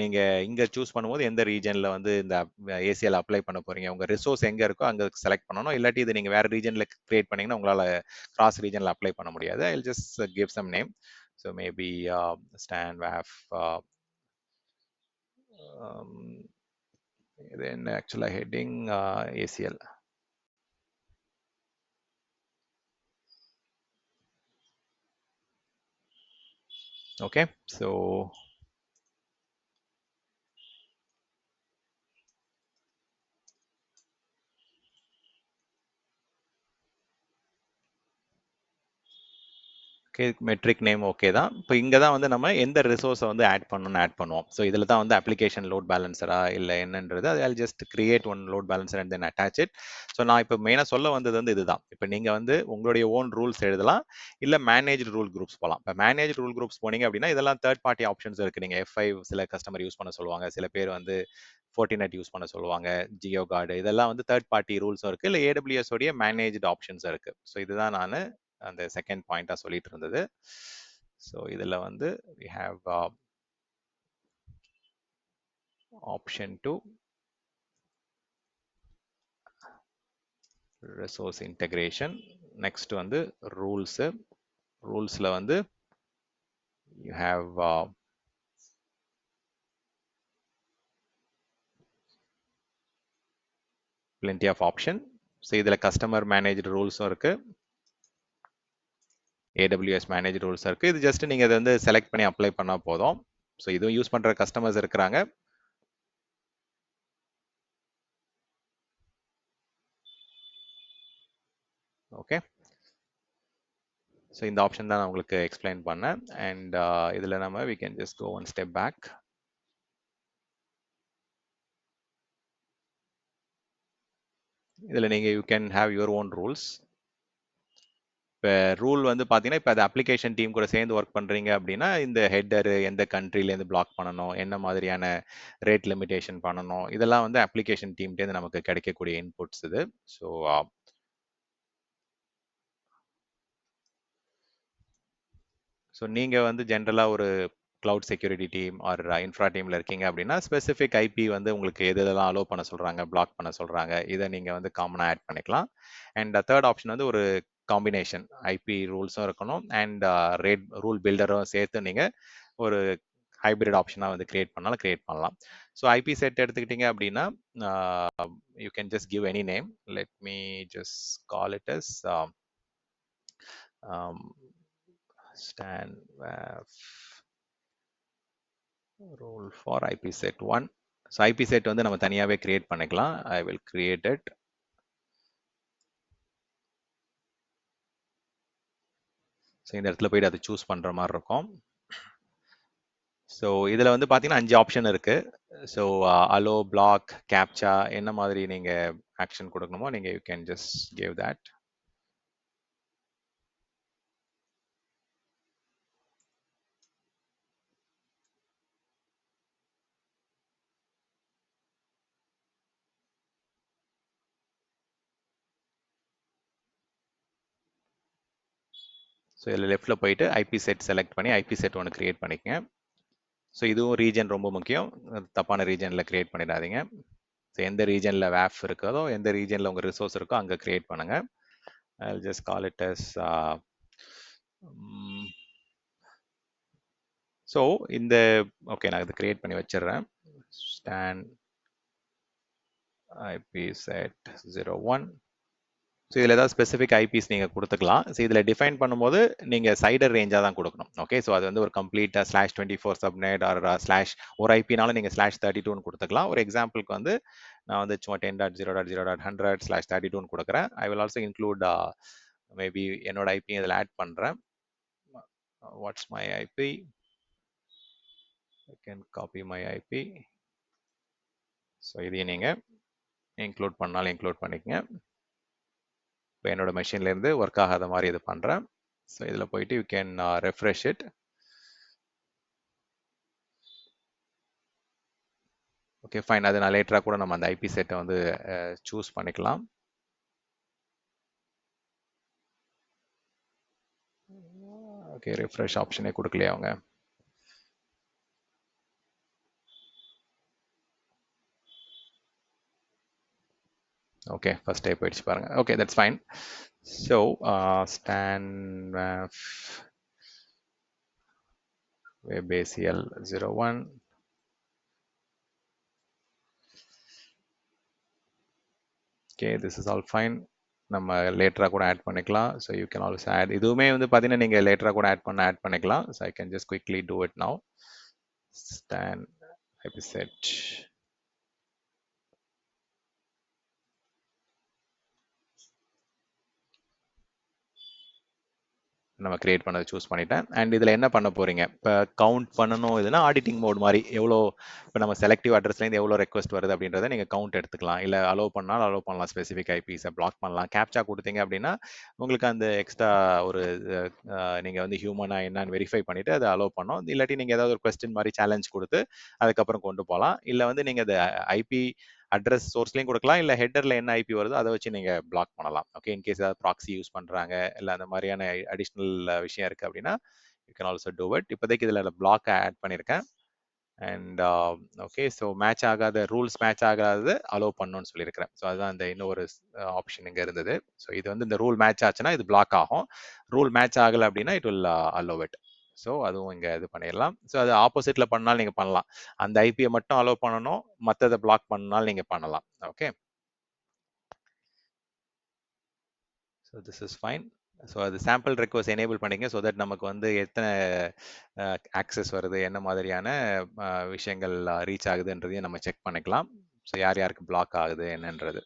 நீங்கள் இங்கே சூஸ் பண்ணும்போது எந்த ரீஜனில் வந்து இந்த ACL அப்ளை பண்ண போகிறீங்க, உங்கள் ரிசோர்ஸ் எங்கே இருக்கோ அங்கே செலக்ட் பண்ணணும். இல்லாட்டி இது நீங்கள் வேறு ரீஜனில் கிரியேட் பண்ணிங்கன்னா உங்களால் கிராஸ் ரீஜனில் அப்ளை பண்ண முடியாது. I will just give some name. So maybe stand WAF, இது என்ன ஆக்சுவலாக heading ACL. Okay, so metric name okay தான். இப்போ இங்கே தான் வந்து நம்ம எந்த ரிசோர்ஸை வந்து ஆட் பண்ணுவோம். ஸோ இதில் தான் வந்து அப்ளிகேஷன் லோட் பேலன்சரா இல்லை என்னன்றது, அது I just create one load balancer and then attach it. So நான் இப்போ மெயினாக சொல்ல வந்தது வந்து இதுதான். இப்போ நீங்கள் வந்து உங்களுடைய ஓன் ரூல்ஸ் எழுதலாம், இல்லை மேனேஜ் ரூல் குரூப்ஸ் போகலாம். இப்போ மேனேஜ் ரூல் குரூப்ஸ் போனீங்க அப்படின்னா இதெல்லாம் தேர்ட் பார்ட்டி ஆப்ஷன்ஸ் இருக்குது. நீங்கள் F5 சில கஸ்டமர் யூஸ் பண்ண சொல்லுவாங்க, சில பேர் வந்து Fortinet யூஸ் பண்ண சொல்லுவாங்க, ஜியோகார்டு, இதெல்லாம் வந்து தேர்ட் பார்ட்டி ரூல்ஸும் இருக்குது, இல்லை AWS உடைய மேனேஜ்டு ஆப்ஷன்ஸும் இருக்குது. ஸோ இதுதான் நான் அந்த செகண்ட் பாயிண்டா சொல்லிட்டு இருந்தது. ஸோ இதுல வந்து we have option 2, resource integration. Next வந்து ரூல்ஸ்ல வந்து you have plenty of option. So இதுல கஸ்டமர் மேனேஜ்டு ரூல்ஸும் இருக்கு, AWS மேனேஜ் ரூல்ஸ் இருக்கு. இது ஜஸ்ட் நீங்க இதை வந்து செலக்ட் பண்ணி அப்ளை பண்ணா போதும். ஸோ இதுவும் யூஸ் பண்ற கஸ்டமர்ஸ் இருக்கிறாங்க. ஓகே. ஸோ இந்த ஆப்ஷன் தான் நான் உங்களுக்கு எக்ஸ்பிளைன் பண்ணேன். அண்ட் இதில் நம்ம we can just go one step back. இதில் நீங்கள் you can have your own rules. இப்போ ரூல் வந்து பார்த்தீங்கன்னா, இப்போ அது அப்ளிகேஷன் டீம் கூட சேர்ந்து ஒர்க் பண்ணுறீங்க அப்படின்னா, இந்த ஹெட்டரு எந்த கண்ட்ரிலேருந்து பிளாக் பண்ணணும், என்ன மாதிரியான ரேட் லிமிடேஷன் பண்ணணும், இதெல்லாம் வந்து அப்ளிகேஷன் டீம்லேருந்து நமக்கு கிடைக்கக்கூடிய இன்புட்ஸ் இது. ஸோ நீங்கள் வந்து ஜென்ரலாக ஒரு cloud security team or infra டீமில் இருக்கீங்க அப்படின்னா, ஸ்பெசிஃபிக் ஐபி வந்து உங்களுக்கு எது எதெல்லாம் அலோவ் பண்ண சொல்கிறாங்க, பிளாக் பண்ண சொல்கிறாங்க, இதை நீங்கள் வந்து காமனாக ஆட் பண்ணிக்கலாம். அண்ட் தேர்ட் ஆப்ஷன் வந்து ஒரு காம்பினேஷன் ஐபி ரூல்ஸும் இருக்கணும் அண்ட் ரேட் ரூல் பில்டரும் சேர்த்து நீங்கள் ஒரு ஹைபிரிட் ஆப்ஷனாக வந்து கிரியேட் பண்ணாலும் கிரியேட் பண்ணலாம். ஸோ ஐபி செட் எடுத்துக்கிட்டீங்க அப்படின்னா, you can just give any name. Let me just call it as StanWaf rule for IP set 1. So IP set வந்து நம்ம தனியாகவே கிரியேட் பண்ணிக்கலாம். I will create it. So இந்த இடத்துல போயிட்டு அதை சூஸ் பண்ணுற மாதிரி இருக்கும். ஸோ இதில் வந்து பார்த்தீங்கன்னா 5 ஆப்ஷன் இருக்கு. ஸோ அலோ, பிளாக், கேப்சா என்ன மாதிரி நீங்கள் ஆக்ஷன் கொடுக்கணுமோ நீங்கள் you can just give that. So இதில் லெஃப்டில் போயிட்டு ஐபி செட் செலக்ட் பண்ணி ஐபி செட் ஒன்று கிரியேட் பண்ணிக்கங்க. ஸோ இதுவும் ரீஜன் ரொம்ப முக்கியம். தப்பான ரீஜனில் கிரியேட் பண்ணிடாதீங்க. ஸோ எந்த ரீஜனில் வேஃப் இருக்கோ, எந்த ரீஜனில் உங்கள் ரிசோர்ஸ் இருக்கோ அங்கே கிரியேட் பண்ணுங்க. ஐ will just call it us so இந்த ஓகே, நான் இது கிரியேட் பண்ணி வச்சிடுறேன். Stand IP set 01. ஸோ இதில் ஏதாவது ஸ்பெசிஃபிக் ஐபிஸ் நீங்கள் கொடுத்துக்கலாம். ஸோ இதில் டிஃபைன் பண்ணும்போது நீங்கள் சைடர் ரேஞ்சாக தான் கொடுக்கணும். ஓகே, ஸோ அது வந்து ஒரு கம்ப்ளீட்டாக /24 சப்நெட் ஆர் ஸ்லாஷ் ஒரு ஐபினாலும் நீங்கள் /32 கொடுத்துக்கலாம். ஒரு எக்ஸாம்பிளுக்கு வந்து நான் வந்து சும்மா 10.0.0.100/32 கொடுக்குறேன். I will also include maybe என்னோட ஐபி இதில் ஆட் பண்ணுறேன். What's my IP? I can copy my IP. So இதையும் நீங்கள் இன்க்ளூட் பண்ணாலும் இன்க்ளூட் பண்ணிக்கங்க. இப்போ என்னோட மெஷின்லேருந்து ஒர்க் ஆகாத மாதிரி இது பண்ணுறேன். ஸோ இதில் போயிட்டு you can refresh it. Okay fine. அது நான் லேட்டராக கூட நம்ம அந்த ஐபி செட்டை வந்து சூஸ் பண்ணிக்கலாம். ஓகே, ரெஃப்ரெஷ் ஆப்ஷனே கொடுக்கலையே அவங்க. ஓகே, ஃபர்ஸ்ட் டே போயிடுச்சு பாருங்க. Okay, that's fine. So StanWaf WebACL 01. Okay, this is all fine. நம்ம லேட்டராக கூட ஆட் பண்ணிக்கலாம். So you can also add. இதுவுமே வந்து பார்த்தீங்கன்னா நீங்கள் லேட்டராக கூட ஆட் பண்ணிக்கலாம். So I can just quickly do it now. Stan IP set. நம்ம கிரியேட் பண்ணதை சூஸ் பண்ணிட்டேன். அண்ட் இதில் என்ன பண்ண போறீங்க, இப்போ கவுண்ட் பண்ணணும். இதுனா ஆடிட்டிங் மோட் மாதிரி எவ்வளோ இப்போ நம்ம செலக்டிவ் அட்ரஸ்லேருந்து எவ்வளோ ரெக்வஸ்ட் வருது அப்படின்றத நீங்கள் கவுண்ட் எடுத்துக்கலாம். இல்லை அலோவ் பண்ணாலும் அலோவ் பண்ணலாம், ஸ்பெசிஃபிக் ஐபிஸை பிளாக் பண்ணலாம். கேப்சா கொடுத்தீங்க அப்படின்னா உங்களுக்கு அந்த எக்ஸ்ட்ரா ஒரு நீங்கள் வந்து ஹியூமனாக என்னன்னு வெரிஃபை பண்ணிவிட்டு அதை அலோவ் பண்ணோம். இல்லாட்டி நீங்கள் ஏதாவது ஒரு கொஸ்டின் மாதிரி சேலஞ்ச் கொடுத்து அதுக்கப்புறம் கொண்டு போகலாம். இல்லை வந்து நீங்கள் அந்த ஐபி அட்ரஸ் சோர்ஸ்லையும் கொடுக்கலாம். இல்லை ஹெட்டரில் என்ன ஐபி வருதோ அதை வச்சு நீங்கள் பிளாக் பண்ணலாம். ஓகே, இன்கேஸ் ஏதாவது ப்ராக்ஸி யூஸ் பண்ணுறாங்க இல்லை அந்த மாதிரியான அடிஷ்னல் விஷயம் இருக்குது அப்படின்னா you can also do it. இப்போதைக்கு இதில் பிளாக் ஆட் பண்ணியிருக்கேன். அண்ட் ஓகே, ஸோ மேட்ச் ஆகாத ரூல்ஸ் மேட்ச் ஆகாதது அலோவ் பண்ணணும்னு சொல்லியிருக்கிறேன். ஸோ அதுதான் இந்த இன்னொரு ஆப்ஷன் இங்கே இருந்தது. ஸோ இது வந்து இந்த ரூல் மேட்ச் ஆச்சுன்னா இது பிளாக் ஆகும். ரூல் மேட்ச் ஆகலை அப்படின்னா it will allow it. So அதுவும் இங்கே இது பண்ணிடலாம். ஸோ அது ஆப்போசிட்டில் பண்ணாலும் நீங்கள் பண்ணலாம். அந்த ஐபியை மட்டும் அலோவ் பண்ணணும், மற்றதை பிளாக் பண்ணாலும் நீங்கள் பண்ணலாம். Okay, so this is fine. So அது சாம்பிள் ரெக்வஸ்ட் எனேபிள் பண்ணிங்க. ஸோ தட் நமக்கு வந்து எத்தனை ஆக்சஸ் வருது, என்ன மாதிரியான விஷயங்கள் ரீச் ஆகுதுன்றதையும் நம்ம செக் பண்ணிக்கலாம். ஸோ யார் யாருக்கு பிளாக் ஆகுது என்னன்றது.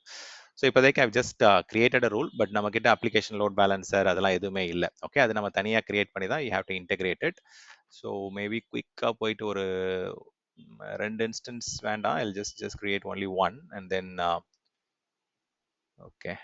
ஸோ இப்போதைக்கு I've just created a rule, but நம்ம கிட்ட அப்ளிகேஷன் லோட் பேலன்சர் அதெல்லாம் எதுவுமே இல்லை. ஓகே, அது நம்ம தனியாக கிரியேட் பண்ணி தான் you have to integrate it. So maybe குயிக்காக போயிட்டு ஒரு ரெண்டு இன்ஸ்டன்ஸ் வேண்டாம், I'll just create only one and then okay.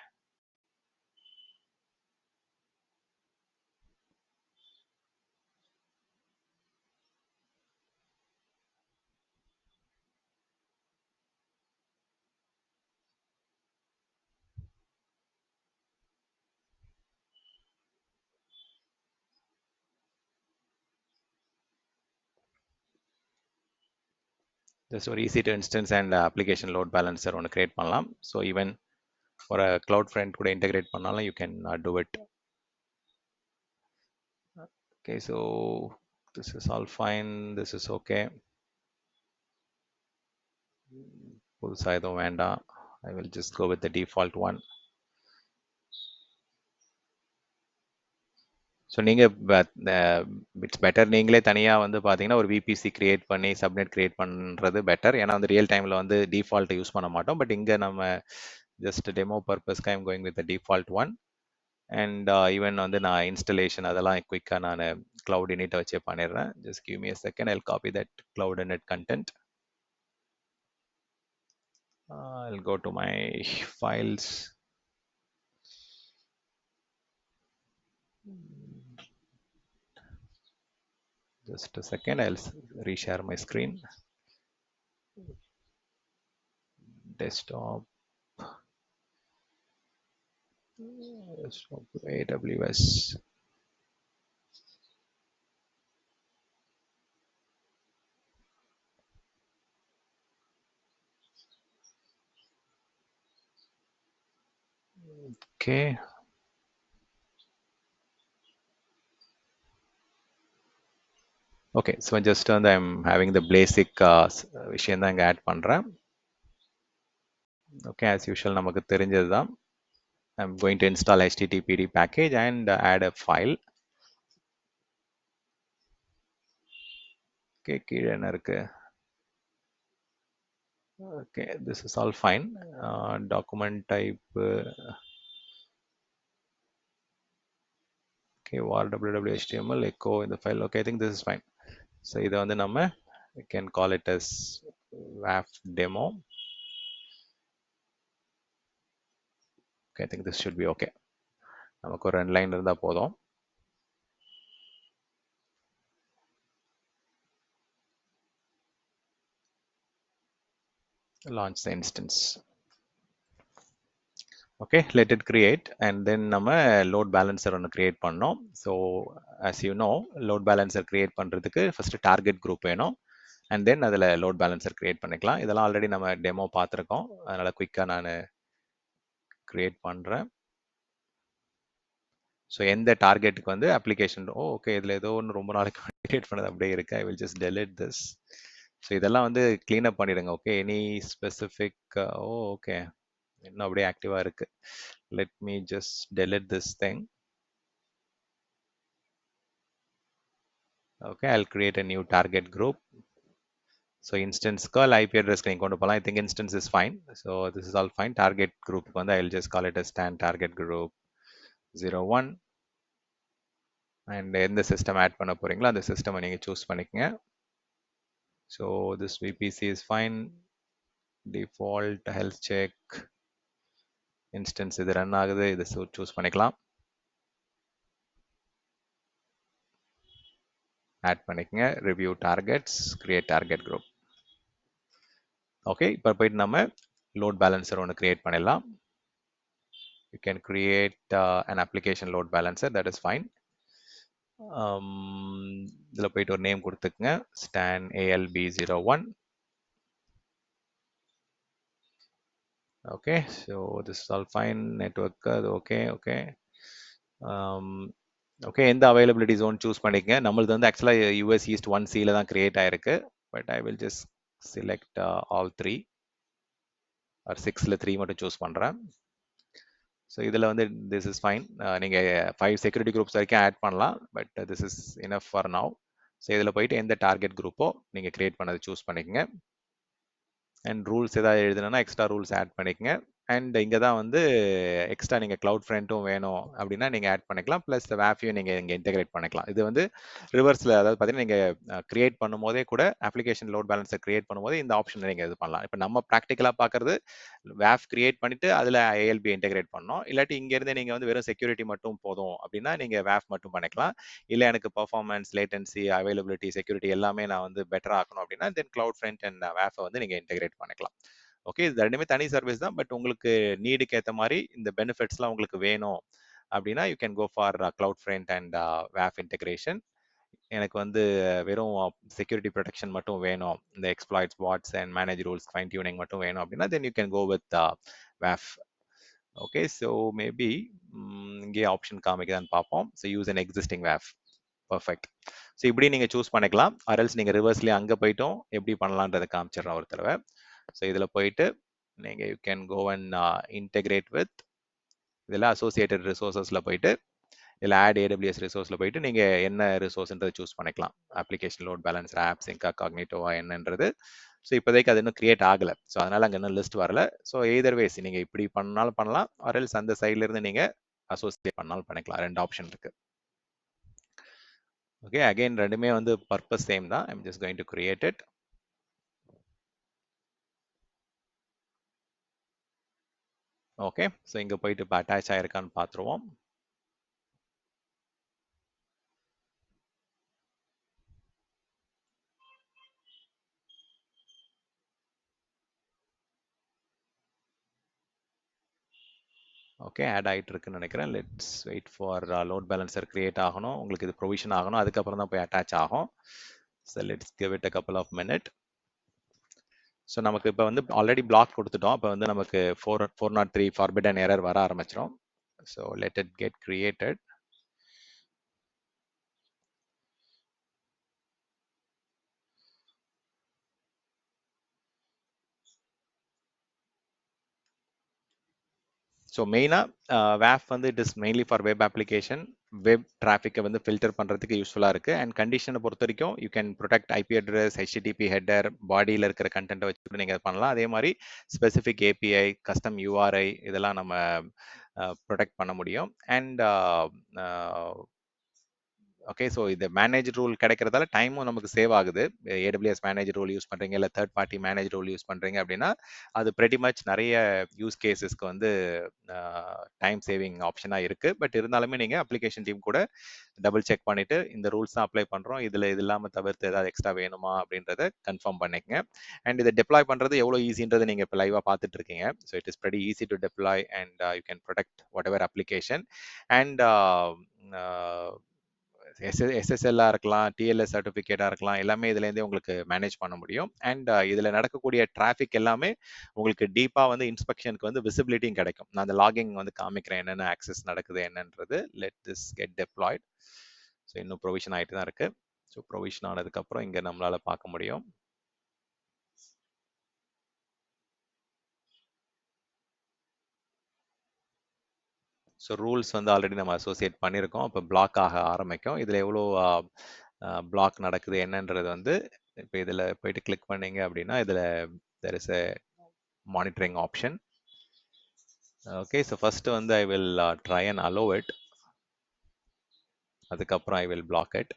Just ஒரு easy to instance and application load balancer ஒன்று create பண்ணலாம். ஸோ ஈவன் ஒரு cloud front கூட integrate பண்ணாலும் you can do it. Okay, so this is all fine, this is okay. புதுசாக எதுவும் வேண்டாம், I will just go with the default one. So நீங்கள் இட்ஸ் பெட்டர் நீங்களே தனியாக வந்து பார்த்தீங்கன்னா ஒரு விபிசி கிரியேட் பண்ணி சப்நெட் கிரியேட் பண்ணுறது பெட்டர். ஏன்னா வந்து ரியல் டைமில் வந்து டிஃபால்ட்டை யூஸ் பண்ண மாட்டோம். பட் இங்கே நம்ம ஜஸ்ட் டெமோ பர்பஸ்க்கு I'm going with the default one. And even வந்து நான் இன்ஸ்டலேஷன் அதெல்லாம் குயிக்காக நான் கிளவுட் இனிட்டை வச்சே பண்ணிடுறேன். Just give me a second, I'll copy that cloud init content. I'll go to my files. Just a second, I'll reshare my screen. Desktop, AWS. Okay. Okay, so just I'm having the basic விஷயம் தான் இங்கே ஆட் பண்ணுறேன். Okay, as usual நமக்கு தெரிஞ்சது தான். I'm going to install HTTPD package and add a file. Okay, கீழே என்ன இருக்கு? Okay, this is all fine. Document type. Okay, var www.html echo in the file. Okay, I think this is fine. So இதை வந்து நம்ம we can call it as WAF demo. Okay, I think this should be okay. நமக்கு ஒரு 2 லைன் இருந்தால் போதும். Launch the instance. Okay, let it create and then நம்ம load balancer ஒன்று create பண்ணோம். So as you know, load balancer create பண்ணுறதுக்கு first target group வேணும் and then அதில் load balancer create பண்ணிக்கலாம். இதெல்லாம் ஆல்ரெடி நம்ம டெமோ பார்த்துருக்கோம், அதனால் குயிக்காக நான் create பண்ணுறேன். ஸோ எந்த டார்கெட்டுக்கு வந்து அப்ளிகேஷன் ஓகே இதில் ஏதோ ஒன்று ரொம்ப நாளைக்கு கிரியேட் பண்ணது அப்படியே இருக்கு. ஐ will just delete this. So இதெல்லாம் வந்து க்ளீன் அப் பண்ணிடுங்க. ஓகே, எனி ஸ்பெசிஃபிக் ஓகே இன்னும் அப்படியே ஆக்டிவாக இருக்கு. Let me just delete this thing. Okay, I'll create a new target group. So instance call IP address நீங்கள் கொண்டு போகலாம். I think instance is fine. So this is all fine. Target group வந்து I'll just call it as stand target group 01. And எந்த சிஸ்டம் ஆட் பண்ண போறீங்களோ அந்த சிஸ்டமை நீங்கள் சூஸ் பண்ணிக்கங்க. So this VBC is fine. Default health check instance இது ரன் ஆகுது, இதை சூஸ் பண்ணிக்கலாம். ஆட் பண்ணிக்கங்க. Review targets, create target group. Okay, இப்போ போயிட்டு நம்ம லோட் பேலன்சர் ஒன்று கிரியேட் பண்ணிடலாம். You can create an application load balancer, that is fine. இதில் போயிட்டு ஒரு name கொடுத்துக்குங்க, Stan ALB01. Okay, so this is all fine. Network okay. Okay, எந்த அவைலபிலிட்டி ஜோன் சூஸ் பண்ணிக்கங்க. நம்மளது வந்து ஆக்சுவலாக US East 1Cல தான் கிரியேட் ஆயிருக்கு. But I will just select all 3 or 6ல 3 மட்டும் சூஸ் பண்ணுறேன். ஸோ இதில் வந்து திஸ் இஸ் ஃபைன். நீங்கள் 5 செக்யூரிட்டி குரூப்ஸ் வரைக்கும் ஆட் பண்ணலாம், but this is enough for now. So இதில் போயிட்டு எந்த டார்கெட் குரூப்போ நீங்கள் கிரியேட் பண்ணதை சூஸ் பண்ணிக்கங்க. அண்ட் ரூல்ஸ் ஏதாவது எழுதுனா எக்ஸ்ட்ரா ரூல்ஸ் ஆட் பண்ணிக்கங்க. அண்ட் இங்க தான் வந்து எக்ஸ்ட்ரா நீங்க கிளவுட் ஃப்ரண்ட்டும் வேணும் அப்படின்னா நீங்க ஆட் பண்ணிக்கலாம். பிளஸ் வேஃபையும் நீங்க இங்க இன்டெகிரேட் பண்ணிக்கலாம். இது வந்து ரிவர்ஸ்ல, அதாவது பார்த்தீங்கன்னா நீங்க கிரியேட் பண்ணும்போதே கூட அப்ளிகேஷன் லோட் பேலன்ஸை கிரியேட் பண்ணும்போது இந்த ஆப்ஷன் நீங்க இது பண்ணலாம். இப்போ நம்ம ப்ராக்டிக்கலா பார்க்கறது வேஃப் கிரியேட் பண்ணிட்டு அதுல ஏஎல்பி இன்டெகிரேட் பண்ணணும். இல்லாட்டி இங்க இருந்து நீங்க வந்து வெறும் செக்யூரிட்டி மட்டும் போதும் அப்படின்னா நீங்க வேஃப் மட்டும் பண்ணிக்கலாம். இல்ல எனக்கு பெர்ஃபார்மன்ஸ், லேட்டன்சி, அவைலபிலிட்டி, செக்யூரிட்டி எல்லாமே நான் வந்து பெட்டரா ஆக்கணும் அப்படின்னா தென் கிளவுட் ஃப்ரண்ட் அண்ட் வேஃபை வந்து நீங்க இன்டெகிரேட் பண்ணிக்கலாம். ஓகே, இது ரெண்டுமே தனி சர்வீஸ் தான். பட் உங்களுக்கு நீடுக்கு ஏற்ற மாதிரி இந்த பெனிஃபிட்ஸ்லாம் உங்களுக்கு வேணும் அப்படின்னா you can go for CloudFront and வேஃப் இன்டெகிரேஷன். எனக்கு வந்து வெறும் செக்யூரிட்டி ப்ரொடெக்ஷன் மட்டும் வேணும், இந்த exploits, bots and manage rules fine tuning மட்டும் வேணும் அப்படின்னா then you can go with வேஃப். ஓகே, ஸோ மேபி இங்கே ஆப்ஷன் காமிக்குதான்னு பார்ப்போம். ஸோ யூஸ் அன் எக்ஸிஸ்டிங் வேஃப். பர்ஃபெக்ட். ஸோ இப்படி நீங்கள் சூஸ் பண்ணிக்கலாம். அரல்ஸ் நீங்கள் ரிவர்ஸ்லேயே அங்கே போயிட்டும் எப்படி பண்ணலான்றதை காமிச்சிடுறோம் ஒரு தடவை. ஸோ இதில் போயிட்டு நீங்கள் you can go and integrate with, இதில் அசோசியேட்டட் ரிசோர்ஸஸில் போயிட்டு இதில் ஆட் ஏடபிள்யூஎஸ் ரிசோர்ஸில் போயிட்டு நீங்கள் என்ன ரிசோர்ஸ்ன்றதை சூஸ் பண்ணிக்கலாம். அப்ளிகேஷன் லோட் பேலன்ஸர், ஆப் சிங்கா, காக்னிட்டோவா என்னன்றது. ஸோ இப்போதைக்கு அது இன்னும் கிரியேட் ஆகலை. ஸோ அதனால் அங்கே இன்னும் லிஸ்ட் வரல. ஸோ எய்தர் வேஸ் நீங்கள் இப்படி பண்ணாலும் பண்ணலாம், அரல்ஸ் அந்த சைட்லேருந்து நீங்கள் அசோசியேட் பண்ணாலும் பண்ணிக்கலாம். ரெண்டு ஆப்ஷன் இருக்குது. ஓகே, அகைன் ரெண்டுமே வந்து பர்பஸ் சேம் தான். I'm just going to create it. Okay, so இங்கே போயிட்டு இப்போ அட்டாச் ஆயிருக்கான்னு பார்த்துருவோம். ஓகே, ஆட் ஆகிட்டு இருக்குன்னு நினைக்கிறேன். Let's wait for load balancer create ஆகணும். உங்களுக்கு இது ப்ரொவிஷன் ஆகணும், அதுக்கப்புறம் தான் போய் அட்டாச் ஆகும். So let's give it a couple of minute. So நமக்கு இப்போ வந்து ஆல்ரெடி பிளாக் கொடுத்துட்டோம். இப்போ வந்து நமக்கு 403 ஃபார்பிடன் எரர் வர ஆரம்பிச்சிடும். So let it get created. So மெயினாக வேஃப் வந்து it is mainly for web application, web டிராஃபிக்கை வந்து ஃபில்டர் பண்ணுறதுக்கு யூஸ்ஃபுல்லாக இருக்குது. அண்ட் கண்டிஷனை பொறுத்த வரைக்கும் you can protect IP address, HTTP header, பாடியில் இருக்கிற கண்டென்ட்டை வச்சுட்டு நீங்கள் பண்ணலாம். அதே மாதிரி ஸ்பெசிஃபிக் ஏபிஐ, கஸ்டம் யூஆர்ஐ இதெல்லாம் நம்ம ப்ரொடெக்ட் பண்ண முடியும். அண்ட் ஓகே, ஸோ இது மேனேஜ் ரூல் கிடைக்கிறதால டைமும் நமக்கு சேவ் ஆகுது. ஏடபிள்யூஎஸ் மேனேஜ் ரூல் யூஸ் பண்ணுறீங்க, இல்லை third party manage rule use பண்ணுறீங்க அப்படின்னா அது pretty மச் நிறைய யூஸ் கேசஸ்க்கு வந்து டைம் சேவிங் ஆப்ஷனாக இருக்குது. பட் இருந்தாலுமே நீங்கள் அப்ளிகேஷன் டீம் கூட டபுள் செக் பண்ணிவிட்டு இந்த ரூல்ஸ் தான் அப்ளை பண்ணுறோம், இதில் இது இல்லாமல் தவிர்த்து ஏதாவது எக்ஸ்ட்ரா வேணுமா அப்படின்றத கன்ஃபார்ம் பண்ணிக்கங்க. அண்ட் இதை டெப்ளாய் பண்ணுறது எவ்வளோ ஈஸின்றது நீங்கள் இப்போ லைவாக பார்த்துட்டு இருக்கீங்க. So it is pretty easy to deploy and you can protect whatever application. And எஸ்எஸ்எல்லாக இருக்கலாம், டிஎல்எஸ் சர்டிஃபிகேட்டாக இருக்கலாம், எல்லாமே இதுலேருந்தே உங்களுக்கு மேனேஜ் பண்ண முடியும். அண்ட் இதில் நடக்கக்கூடிய டிராஃபிக் எல்லாமே உங்களுக்கு டீப்பாக வந்து இன்ஸ்பெக்ஷனுக்கு வந்து விசிபிலிட்டியும் கிடைக்கும். நான் அந்த லாகிங் வந்து காமிக்கிறேன் என்னென்ன ஆக்சஸ் நடக்குது என்னன்றது. Let this get deployed. So இன்னும் ப்ரொவிஷன் ஆகிட்டு தான் இருக்குது. ஸோ ப்ரொவிஷன் ஆனதுக்கப்புறம் இங்கே நம்மளால் பார்க்க முடியும். ஸோ ரூல்ஸ் வந்து ஆல்ரெடி நம்ம அசோசியேட் பண்ணியிருக்கோம். இப்போ பிளாக் ஆக ஆரம்பிக்கும். இதில் எவ்வளோ பிளாக் நடக்குது என்னன்றது வந்து இப்போ இதில் போயிட்டு கிளிக் பண்ணீங்க அப்படின்னா இதில் there is a monitoring option. Okay, so first வந்து I will try and allow it. அதுக்கப்புறம் ஐ வில் பிளாக் இட்.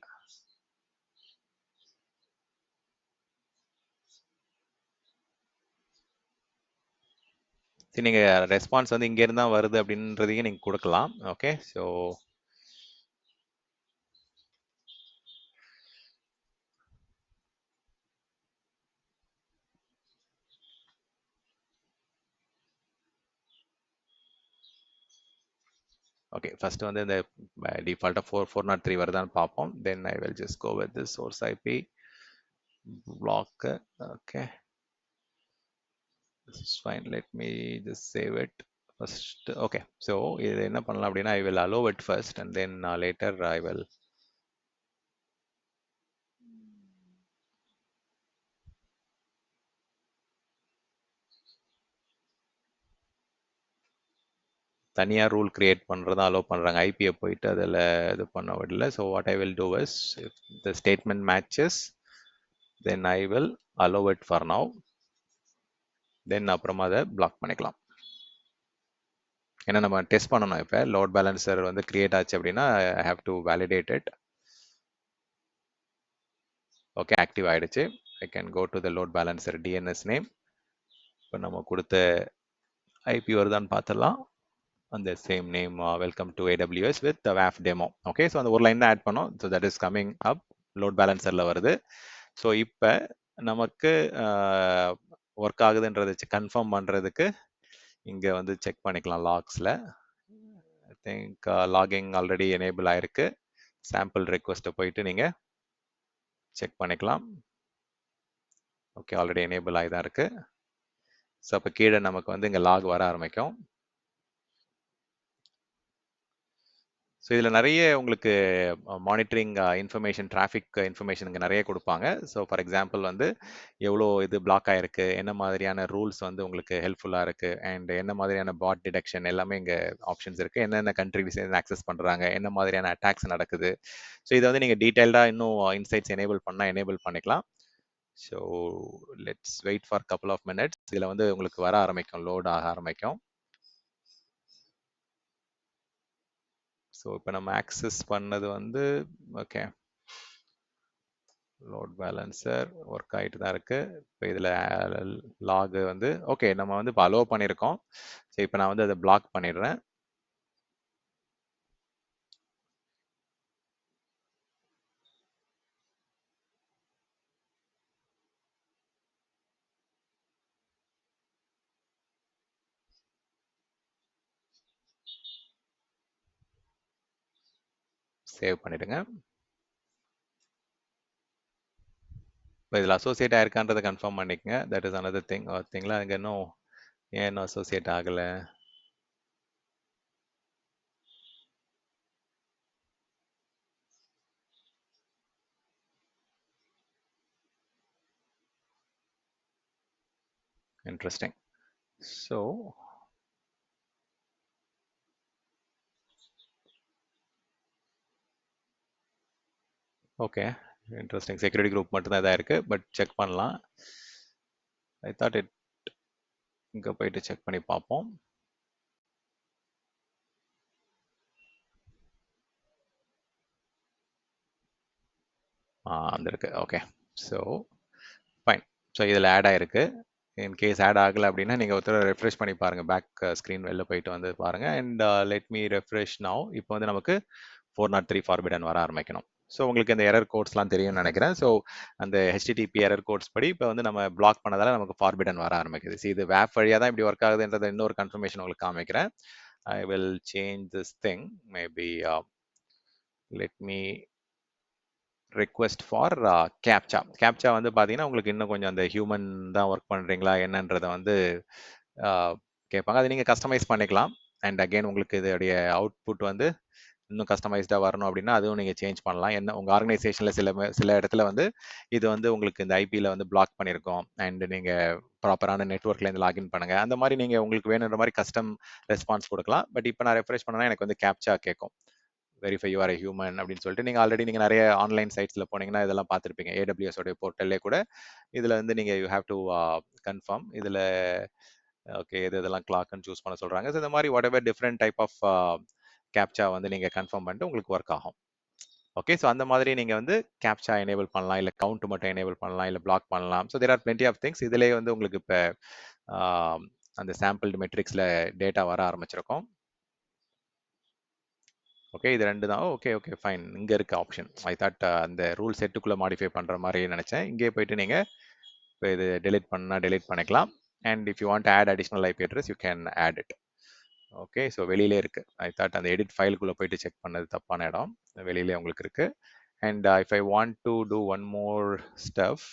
சரி, நீங்கள் ரெஸ்பான்ஸ் வந்து இங்கேருந்து தான் வருது அப்படின்றதையும் நீங்கள் கொடுக்கலாம். ஓகே, ஸோ ஓகே, ஃபர்ஸ்ட் வந்து இந்த டிஃபால்ட்டாக 403 வருதான்னு பார்ப்போம். Then I will just go with this source IP block. Okay, this is fine. Let me just save it first. Okay, so இது என்ன பண்ணலாம் அப்படின்னா I will allow it first and then later I will தனியாக ரூல் கிரியேட் பண்ணுறதா அலோவ் பண்ணுறாங்க. ஐபியை போயிட்டு அதில் இது பண்ண விடல. So what I will do is if the statement matches then I will allow it for now. Then அப்புறமா அதை பிளாக் பண்ணிக்கலாம். ஏன்னா நம்ம டெஸ்ட் பண்ணணும். இப்போ லோட் பேலன்சர் வந்து கிரியேட் ஆச்சு அப்படின்னா I have to validate it. Okay, active ஆயிடுச்சு. I can go to the load balancer DNS name. இப்போ நம்ம கொடுத்த ஐபி வருதான்னு பார்த்துடலாம். அந்த same name, welcome to AWS with WAF demo. Okay, so அந்த ஒரு லைன் தான் ஆட் பண்ணோம். So that is coming up, load பேலன்சரில் வருது. ஸோ இப்போ நமக்கு ஒர்க் ஆகுதுன்றதை கன்ஃபார்ம் பண்ணுறதுக்கு இங்கே வந்து செக் பண்ணிக்கலாம் லாக்ஸில். I think logging already enable ஆயிருக்கு. சாம்பிள் ரெக்வஸ்ட்டை போயிட்டு நீங்கள் செக் பண்ணிக்கலாம். ஓகே, ஆல்ரெடி எனேபிள் ஆகி தான் இருக்கு. ஸோ அப்போ கீழே நமக்கு வந்து இங்கே லாக் வர ஆரம்பிக்கும். ஸோ இதில் நிறைய உங்களுக்கு மானிட்டரிங் இன்ஃபர்மேஷன், டிராஃபிக் இன்ஃபர்மேஷன் இங்கே நிறைய கொடுப்பாங்க. ஸோ ஃபார் எக்ஸாம்பிள் வந்து எவ்வளோ இது பிளாக் ஆயிருக்கு, என்ன மாதிரியான ரூல்ஸ் வந்து உங்களுக்கு ஹெல்ப்ஃபுல்லாக இருக்குது, அண்ட் என்ன மாதிரியான பாட் டிடெக்ஷன் எல்லாமே இங்கே ஆப்ஷன்ஸ் இருக்குது. என்னென்ன கண்ட்ரிஸ் ஆக்சஸ் பண்ணுறாங்க, என்ன மாதிரியான அட்டாக்ஸ் நடக்குது. ஸோ இதை வந்து நீங்கள் டீட்டெயில்டாக இன்னும் இன்சைட்ஸ் எனேபிள் பண்ணிக்கலாம். So let's wait for couple of minutes. இதில் வந்து உங்களுக்கு வர ஆரம்பிக்கும், லோட் ஆக ஆரம்பிக்கும். ஸோ இப்போ நம்ம ஆக்சஸ் பண்ணது வந்து ஓகே, லோட் பேலன்சர் ஒர்க் ஆகிட்டு தான் இருக்கு. இப்போ இதில் லாக் வந்து ஓகே, நம்ம வந்து இப்போ அலோவ் பண்ணியிருக்கோம். ஸோ இப்போ நான் வந்து அதை பிளாக் பண்ணிடுறேன். சேவ் பண்ணிடுங்க. இப்போ இதில் அசோசியேட் ஆயிருக்கான்றதை கன்ஃபார்ம் பண்ணிக்கங்க. That is another thing. பார்த்தீங்களா, இங்கே இன்னும் ஏன் இன்னும் அசோசியேட் ஆகலை? Interesting. So okay, interesting. Security group மட்டும்தான் இதாக இருக்குது, பட் செக் பண்ணலாம். ஐ தாட் இட், இங்கே போயிட்டு செக் பண்ணி பார்ப்போம். வந்திருக்கு. Okay, so fine. ஸோ இதில் ஆட் ஆயிருக்கு. இன்கேஸ் ஆட் ஆகலை அப்படின்னா நீங்கள் ஒருத்தர் ரெஃப்ரெஷ் பண்ணி பாருங்கள். பேக் ஸ்க்ரீன் வெளில போயிட்டு வந்து பாருங்கள். And let me refresh now. இப்போ வந்து நமக்கு 403 ஃபார்பிடன் வர ஆரம்பிக்கணும். ஸோ உங்களுக்கு இந்த எரர் கோட்ஸ்லாம் தெரியும்னு நினைக்கிறேன். ஸோ அந்த HTTP எரர் கோட்ஸ் படி இப்போ வந்து நம்ம பிளாக் பண்ணதால நமக்கு ஃபார்பிடன் வர ஆரம்பிக்குது. ஸோ இது வேப் வழியாக தான் இப்படி ஒர்க் ஆகுதுன்றதை இன்னொரு கன்ஃபர்மேஷன் உங்களுக்கு காமிக்கிறேன். I will change this thing. Maybe let me request for captcha. Captcha வந்து பார்த்தீங்கன்னா உங்களுக்கு இன்னும் கொஞ்சம் அந்த ஹியூமன் தான் ஒர்க் பண்ணுறீங்களா என்னன்றதை வந்து கேட்பாங்க. அதை நீங்கள் கஸ்டமைஸ் பண்ணிக்கலாம். அண்ட் அகெயின் உங்களுக்கு இதோடைய அவுட்புட் வந்து இன்னும் கஸ்டமைஸ்டாக வரணும் அப்படின்னா அதுவும் நீங்கள் சேஞ்ச் பண்ணலாம். என்ன உங்கள் ஆர்கனைசேஷனில் சில இடத்துல வந்து இது வந்து உங்களுக்கு இந்த ஐபியில் வந்து பிளாக் பண்ணியிருக்கோம், அண்ட் நீங்கள் ப்ராப்பரான நெட்ஒர்க்லேருந்து லாகின் பண்ணுங்கள். அந்த மாதிரி நீங்கள் உங்களுக்கு வேணுன்ற மாதிரி கஸ்டம் ரெஸ்பான்ஸ் கொடுக்கலாம். பட் இப்போ நான் ரெஃப்ரெஷ் பண்ணனா எனக்கு வந்து கேப்சா கேட்கும். Verify you R A human அப்படின்னு சொல்லிட்டு நீங்கள் ஆல்ரெடி நீங்கள் நிறைய ஆன்லைன் சைட்ஸில் போனீங்கன்னா இதெல்லாம் பார்த்துருப்பீங்க. AWS உடைய போர்ட்டல்லே கூட இதில் வந்து நீங்கள் யூ ஹேவ் டு கன்ஃபார்ம். இதில் ஓகே, இதெல்லாம் கிளாக்னு சூஸ் பண்ண சொல்கிறாங்க. ஸோ இந்த மாதிரி whatever different type of captcha வந்து நீங்கள் கன்ஃபார்ம் பண்ணிட்டு உங்களுக்கு ஒர்க் ஆகும். ஓகே, ஸோ அந்த மாதிரி நீங்கள் வந்து கேப்சா எனேபிள் பண்ணலாம், இல்லை கவுண்ட் மட்டும் எனேபிள் பண்ணலாம், இல்லை பிளாக் பண்ணலாம். So there are plenty of things. இதிலே வந்து உங்களுக்கு இப்போ அந்த சாம்பிள் மெட்ரிக்ஸில் டேட்டா வர ஆரம்பிச்சிருக்கும். ஓகே, இது ரெண்டு தான். Okay okay fine. இங்கே இருக்க ஆப்ஷன் ஐ தாட் அந்த ரூல் செட்டுக்குள்ளே மாடிஃபை பண்ணுற மாதிரி நினச்சேன். இங்கே போயிட்டு நீங்கள் இப்போ இது டெலிட் பண்ணால் டெலிட் பண்ணிக்கலாம். And if you want add additional IP address you can add it. Okay, so வெளியிலே இருக்குது. ஐ தாட் அந்த எடிட் ஃபைலுக்குள்ளே போயிட்டு செக் பண்ணது தப்பான இடம். வெளியிலே உங்களுக்கு இருக்குது. And if I want to do one more stuff,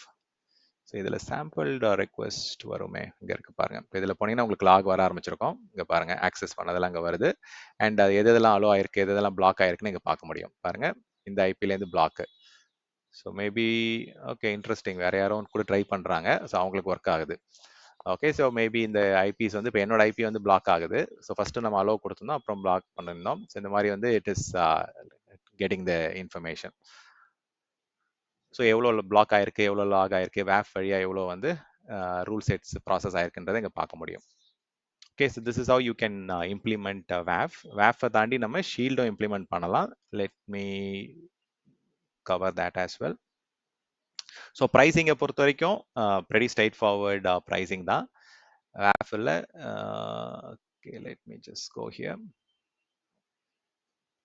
so இதில் சாம்பிள் ரெக்வெஸ்ட் வருமே, இங்கே இருக்குது பாருங்கள். இப்போ இதில் போனீங்கன்னா உங்களுக்கு லாக் வர ஆரம்பிச்சிருக்கோம். இங்கே பாருங்கள், ஆக்சஸ் பண்ணதெல்லாம் இங்கே வருது. அண்ட் அது எதெல்லாம் அலோ ஆயிருக்கு, எதெல்லாம் பிளாக் ஆயிருக்குன்னு இங்கே பார்க்க முடியும். பாருங்கள், இந்த ஐபிலேருந்து block. So maybe okay, interesting. வேறு யாரும் கூட ட்ரை பண்ணுறாங்க. ஸோ அவங்களுக்கு ஒர்க் ஆகுது. ஓகே, ஸோ மேபி இந்த ஐபிஸ் வந்து இப்போ என்னோட ஐபி வந்து பிளாக் ஆகுது. ஸோ ஃபஸ்ட்டு நம்ம அலோவ் கொடுத்துருந்தோம், அப்புறம் பிளாக் பண்ணியிருந்தோம். ஸோ இந்த மாதிரி வந்து it is getting the information. So எவ்வளோ பிளாக் ஆயிருக்கு, எவ்வளோ லாக் ஆயிருக்கு, வேப் வழியாக எவ்வளோ வந்து ரூல் செட்ஸ் ப்ராசஸ் ஆயிருக்குன்றதை இங்கே பார்க்க முடியும். Okay, so this is how you can implement WAF. WAF தாண்டி நம்ம ஷீல்டும் இம்ப்ளிமெண்ட் பண்ணலாம். Let me cover that as well. So ப்ரைஸிங்கை பொறுத்த வரைக்கும் pretty straightforward pricing தான். WAF-ல okay, let me just go here.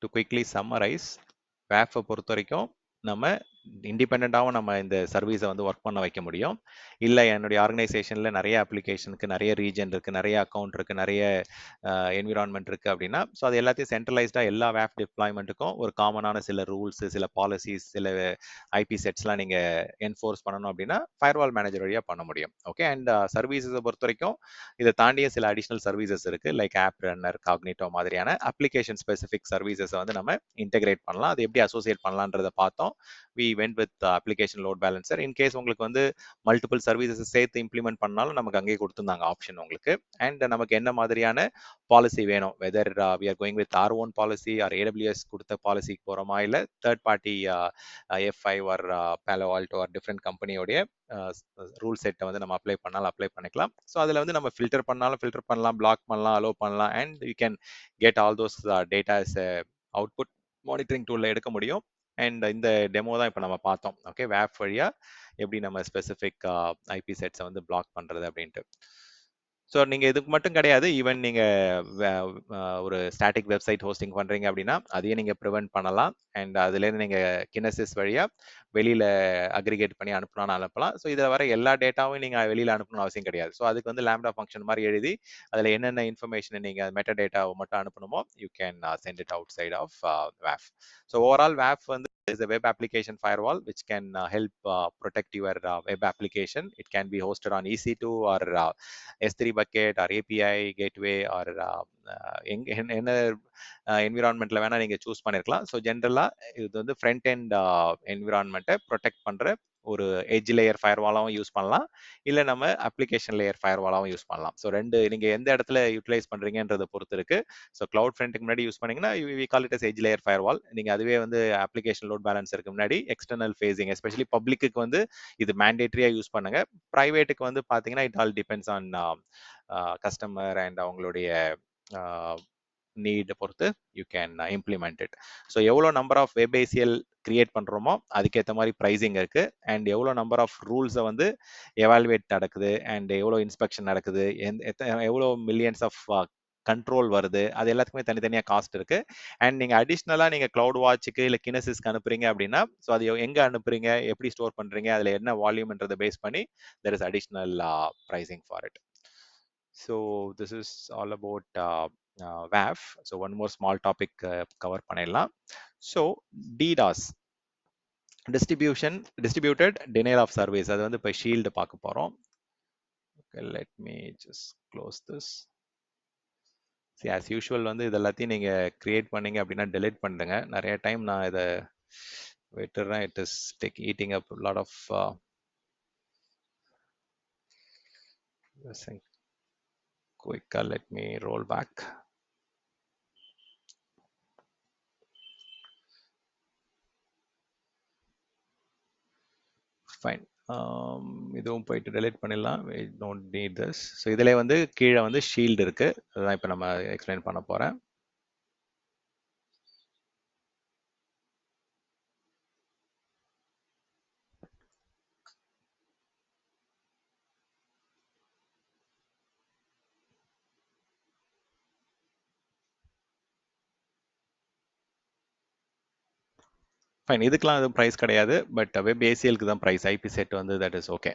To quickly summarize, WAF-ஐ பொறுத்த வரைக்கும் நம்ம இண்டிபெண்ட்டாகவும் நம்ம இந்த சர்வீஸை வந்து ஒர்க் பண்ண வைக்க முடியும். இல்லை என்னுடைய ஆர்கனைசேஷனில் நிறைய அப்ளிகேஷனுக்கு நிறைய ரீஜன் இருக்குது, நிறைய அக்கௌண்ட் இருக்குது, நிறைய என்விரான்மெண்ட் இருக்குது அப்படின்னா, ஸோ அது எல்லாத்தையும் சென்ட்ரலைஸ்டாக எல்லா வேப் டிப்ளாய்மெண்ட்டுக்கும் ஒரு காமனான சில ரூல்ஸ், சில பாலிசிஸ், சில ஐபி செட்ஸ்லாம் நீங்கள் என்ஃபோர்ஸ் பண்ணணும் அப்படின்னா ஃபயர்வால் மேனேஜர் வழியாக பண்ண முடியும். ஓகே, அண்ட் சர்வீசஸை பொறுத்த வரைக்கும் இதை தாண்டிய சில அடிஷ்னல் சர்வீசஸ் இருக்குது, லைக் ஆப் ரன்னர், காக்னிட்டோ மாதிரியான அப்ளிகேஷன் ஸ்பெசிஃபிக் சர்வீசஸை வந்து நம்ம இன்டெகிரேட் பண்ணலாம். அது எப்படி அசோசியேட் பண்ணலான்றதை பார்த்தோம். we went with application load balancer. In case உங்களுக்கு வந்து மல்டிபிள் சர்வீசஸ் சேர்த்து இம்ப்ளிமெண்ட் பண்ணாலும் நமக்கு அங்கேயே கொடுத்துருந்தாங்க ஆப்ஷன் உங்களுக்கு. அண்ட் நமக்கு என்ன மாதிரியான பாலிசி வேணும், weather we are going with our own policy or AWS கொடுத்த பாலிசிக்கு போகிறோமா, இல்லை third party F5 or Palo Alto or different கம்பெனியோடைய ரூல் செட்டை வந்து நம்ம அப்ளை பண்ணாலும் அப்ளை பண்ணிக்கலாம். ஸோ அதில் வந்து நம்ம ஃபில்டர் பண்ணாலும் ஃபில்டர் பண்ணலாம், பிளாக் பண்ணலாம், அலோவ் பண்ணலாம், and you can get all those datas output monitoring டூலில் எடுக்க முடியும். அண்ட் இந்த டெமோ தான் இப்போ நம்ம பார்த்தோம். ஓகே, வேப் வழியா எப்படி நம்ம ஸ்பெசிஃபிக் ஐபி செட்ஸை வந்து பிளாக் பண்ணுறது அப்படின்ட்டு. ஸோ நீங்கள் இதுக்கு மட்டும் கிடையாது, ஈவன் நீங்கள் ஒரு ஸ்டாட்டிக் வெப்சைட் ஹோஸ்டிங் பண்ணுறீங்க அப்படின்னா அதையும் நீங்கள் ப்ரிவென்ட் பண்ணலாம். அண்ட் அதுலேருந்து நீங்கள் கினசிஸ் வழியாக வெளியில் அக்ரிகேட் பண்ணி அனுப்பலாம்னு அனுப்பலாம். ஸோ இதில் வர எல்லா டேட்டாவும் நீங்கள் வெளியில் அனுப்பணும்னு அவசியம் கிடையாது. ஸோ அதுக்கு வந்து லேம்டா ஃபங்க்ஷன் மாதிரி எழுதி அதில் என்னென்ன இன்ஃபர்மேஷனை நீங்கள் மெட்டா டேட்டாவை மட்டும் அனுப்பணுமோ you can send it outside of web. So overall web வந்து is a web application firewall which can help protect your web application. It can be hosted on EC2 or S3 bucket or API gateway or என்ன என்விரான்மெண்ட்ல வேணா நீங்க சூஸ் பண்ணிருக்கலாம். ஸோ ஜென்ரலா இது வந்து ஃப்ரண்ட் எண்ட் என்விரான்மெண்ட்டை ப்ரொடெக்ட் பண்ற ஒரு எட்ஜ் லேயர் ஃபயர்வாலாவும் யூஸ் பண்ணலாம், இல்லை நம்ம அப்ளிகேஷன் லேயர் ஃபயர்வாலாவும் யூஸ் பண்ணலாம். ஸோ ரெண்டு நீங்க எந்த இடத்துல யூட்டிலைஸ் பண்றீங்கன்றதை பொறுத்து இருக்கு. ஸோ கிளவுட் ஃப்ரண்ட்டுக்கு முன்னாடி யூஸ் பண்ணீங்கன்னா we call it as edge layer firewall. நீங்க அதுவே வந்து அப்ளிகேஷன் லோட் பேலன்ஸருக்கு முன்னாடி எக்ஸ்டர்னல் ஃபேஸிங், எஸ்பெஷலி பப்ளிக்கு வந்து இது மேண்டேட்டரியா யூஸ் பண்ணுங்க. பிரைவேட்டுக்கு வந்து பாத்தீங்கன்னா it all depends on customer and அவங்களுடைய நீட் பொறுத்து you can implement it. So எவ்வளோ number of web ACL create பண்ணுறோமோ அதுக்கேற்ற மாதிரி ப்ரைஸிங் இருக்கு. அண்ட் எவ்வளோ நம்பர் ஆஃப் ரூல்ஸை வந்து எவால்வேட் நடக்குது, அண்ட் எவ்வளோ இன்ஸ்பெக்ஷன் நடக்குது, எவ்வளோ மில்லியன்ஸ் ஆஃப் கண்ட்ரோல் வருது, அது எல்லாத்துக்குமே தனித்தனியாக காஸ்ட் இருக்கு. அண்ட் நீங்கள் அடிஷ்னலாக நீங்கள் கிளவுட் வாட்சுக்கு இல்லை கினசிஸ்க்கு அனுப்புறீங்க அப்படின்னா, ஸோ அது எங்கே அனுப்புறீங்க, எப்படி ஸ்டோர் பண்ணுறீங்க, அதில் என்ன வால்யூம்ன்றதை பேஸ் பண்ணி there is additional pricing for it. So this is all about WAF. So one more small topic cover பண்ணிடலாம். So DDoS, distributed denial of service, அது வந்து இப்போ ஷீல்டு பார்க்க போறோம். Okay, let me just close this. See, as usual வந்து இது எல்லாத்தையும் நீங்க கிரியேட் பண்ணீங்க அப்படின்னா delete பண்ணுங்க. நிறைய டைம் நான் இதை விட்டுறேன். It is eating up a lot of quick. Let me roll back. Fine. இதுவும் போயிட்டு delete பண்ணிடலாம். We don't need this. So இதில் வந்து கீழே வந்து ஷீல்டு இருக்கு, அதுதான் இப்போ நம்ம எக்ஸ்பிளைன் பண்ண போறேன். ஃபைன், இதுக்கெல்லாம் எதுவும் ப்ரைஸ் கிடையாது, பட் வெப் ஏசிஎலுக்கு தான் ப்ரைஸ். ஐபி செட் வந்து தட் இஸ் ஓகே.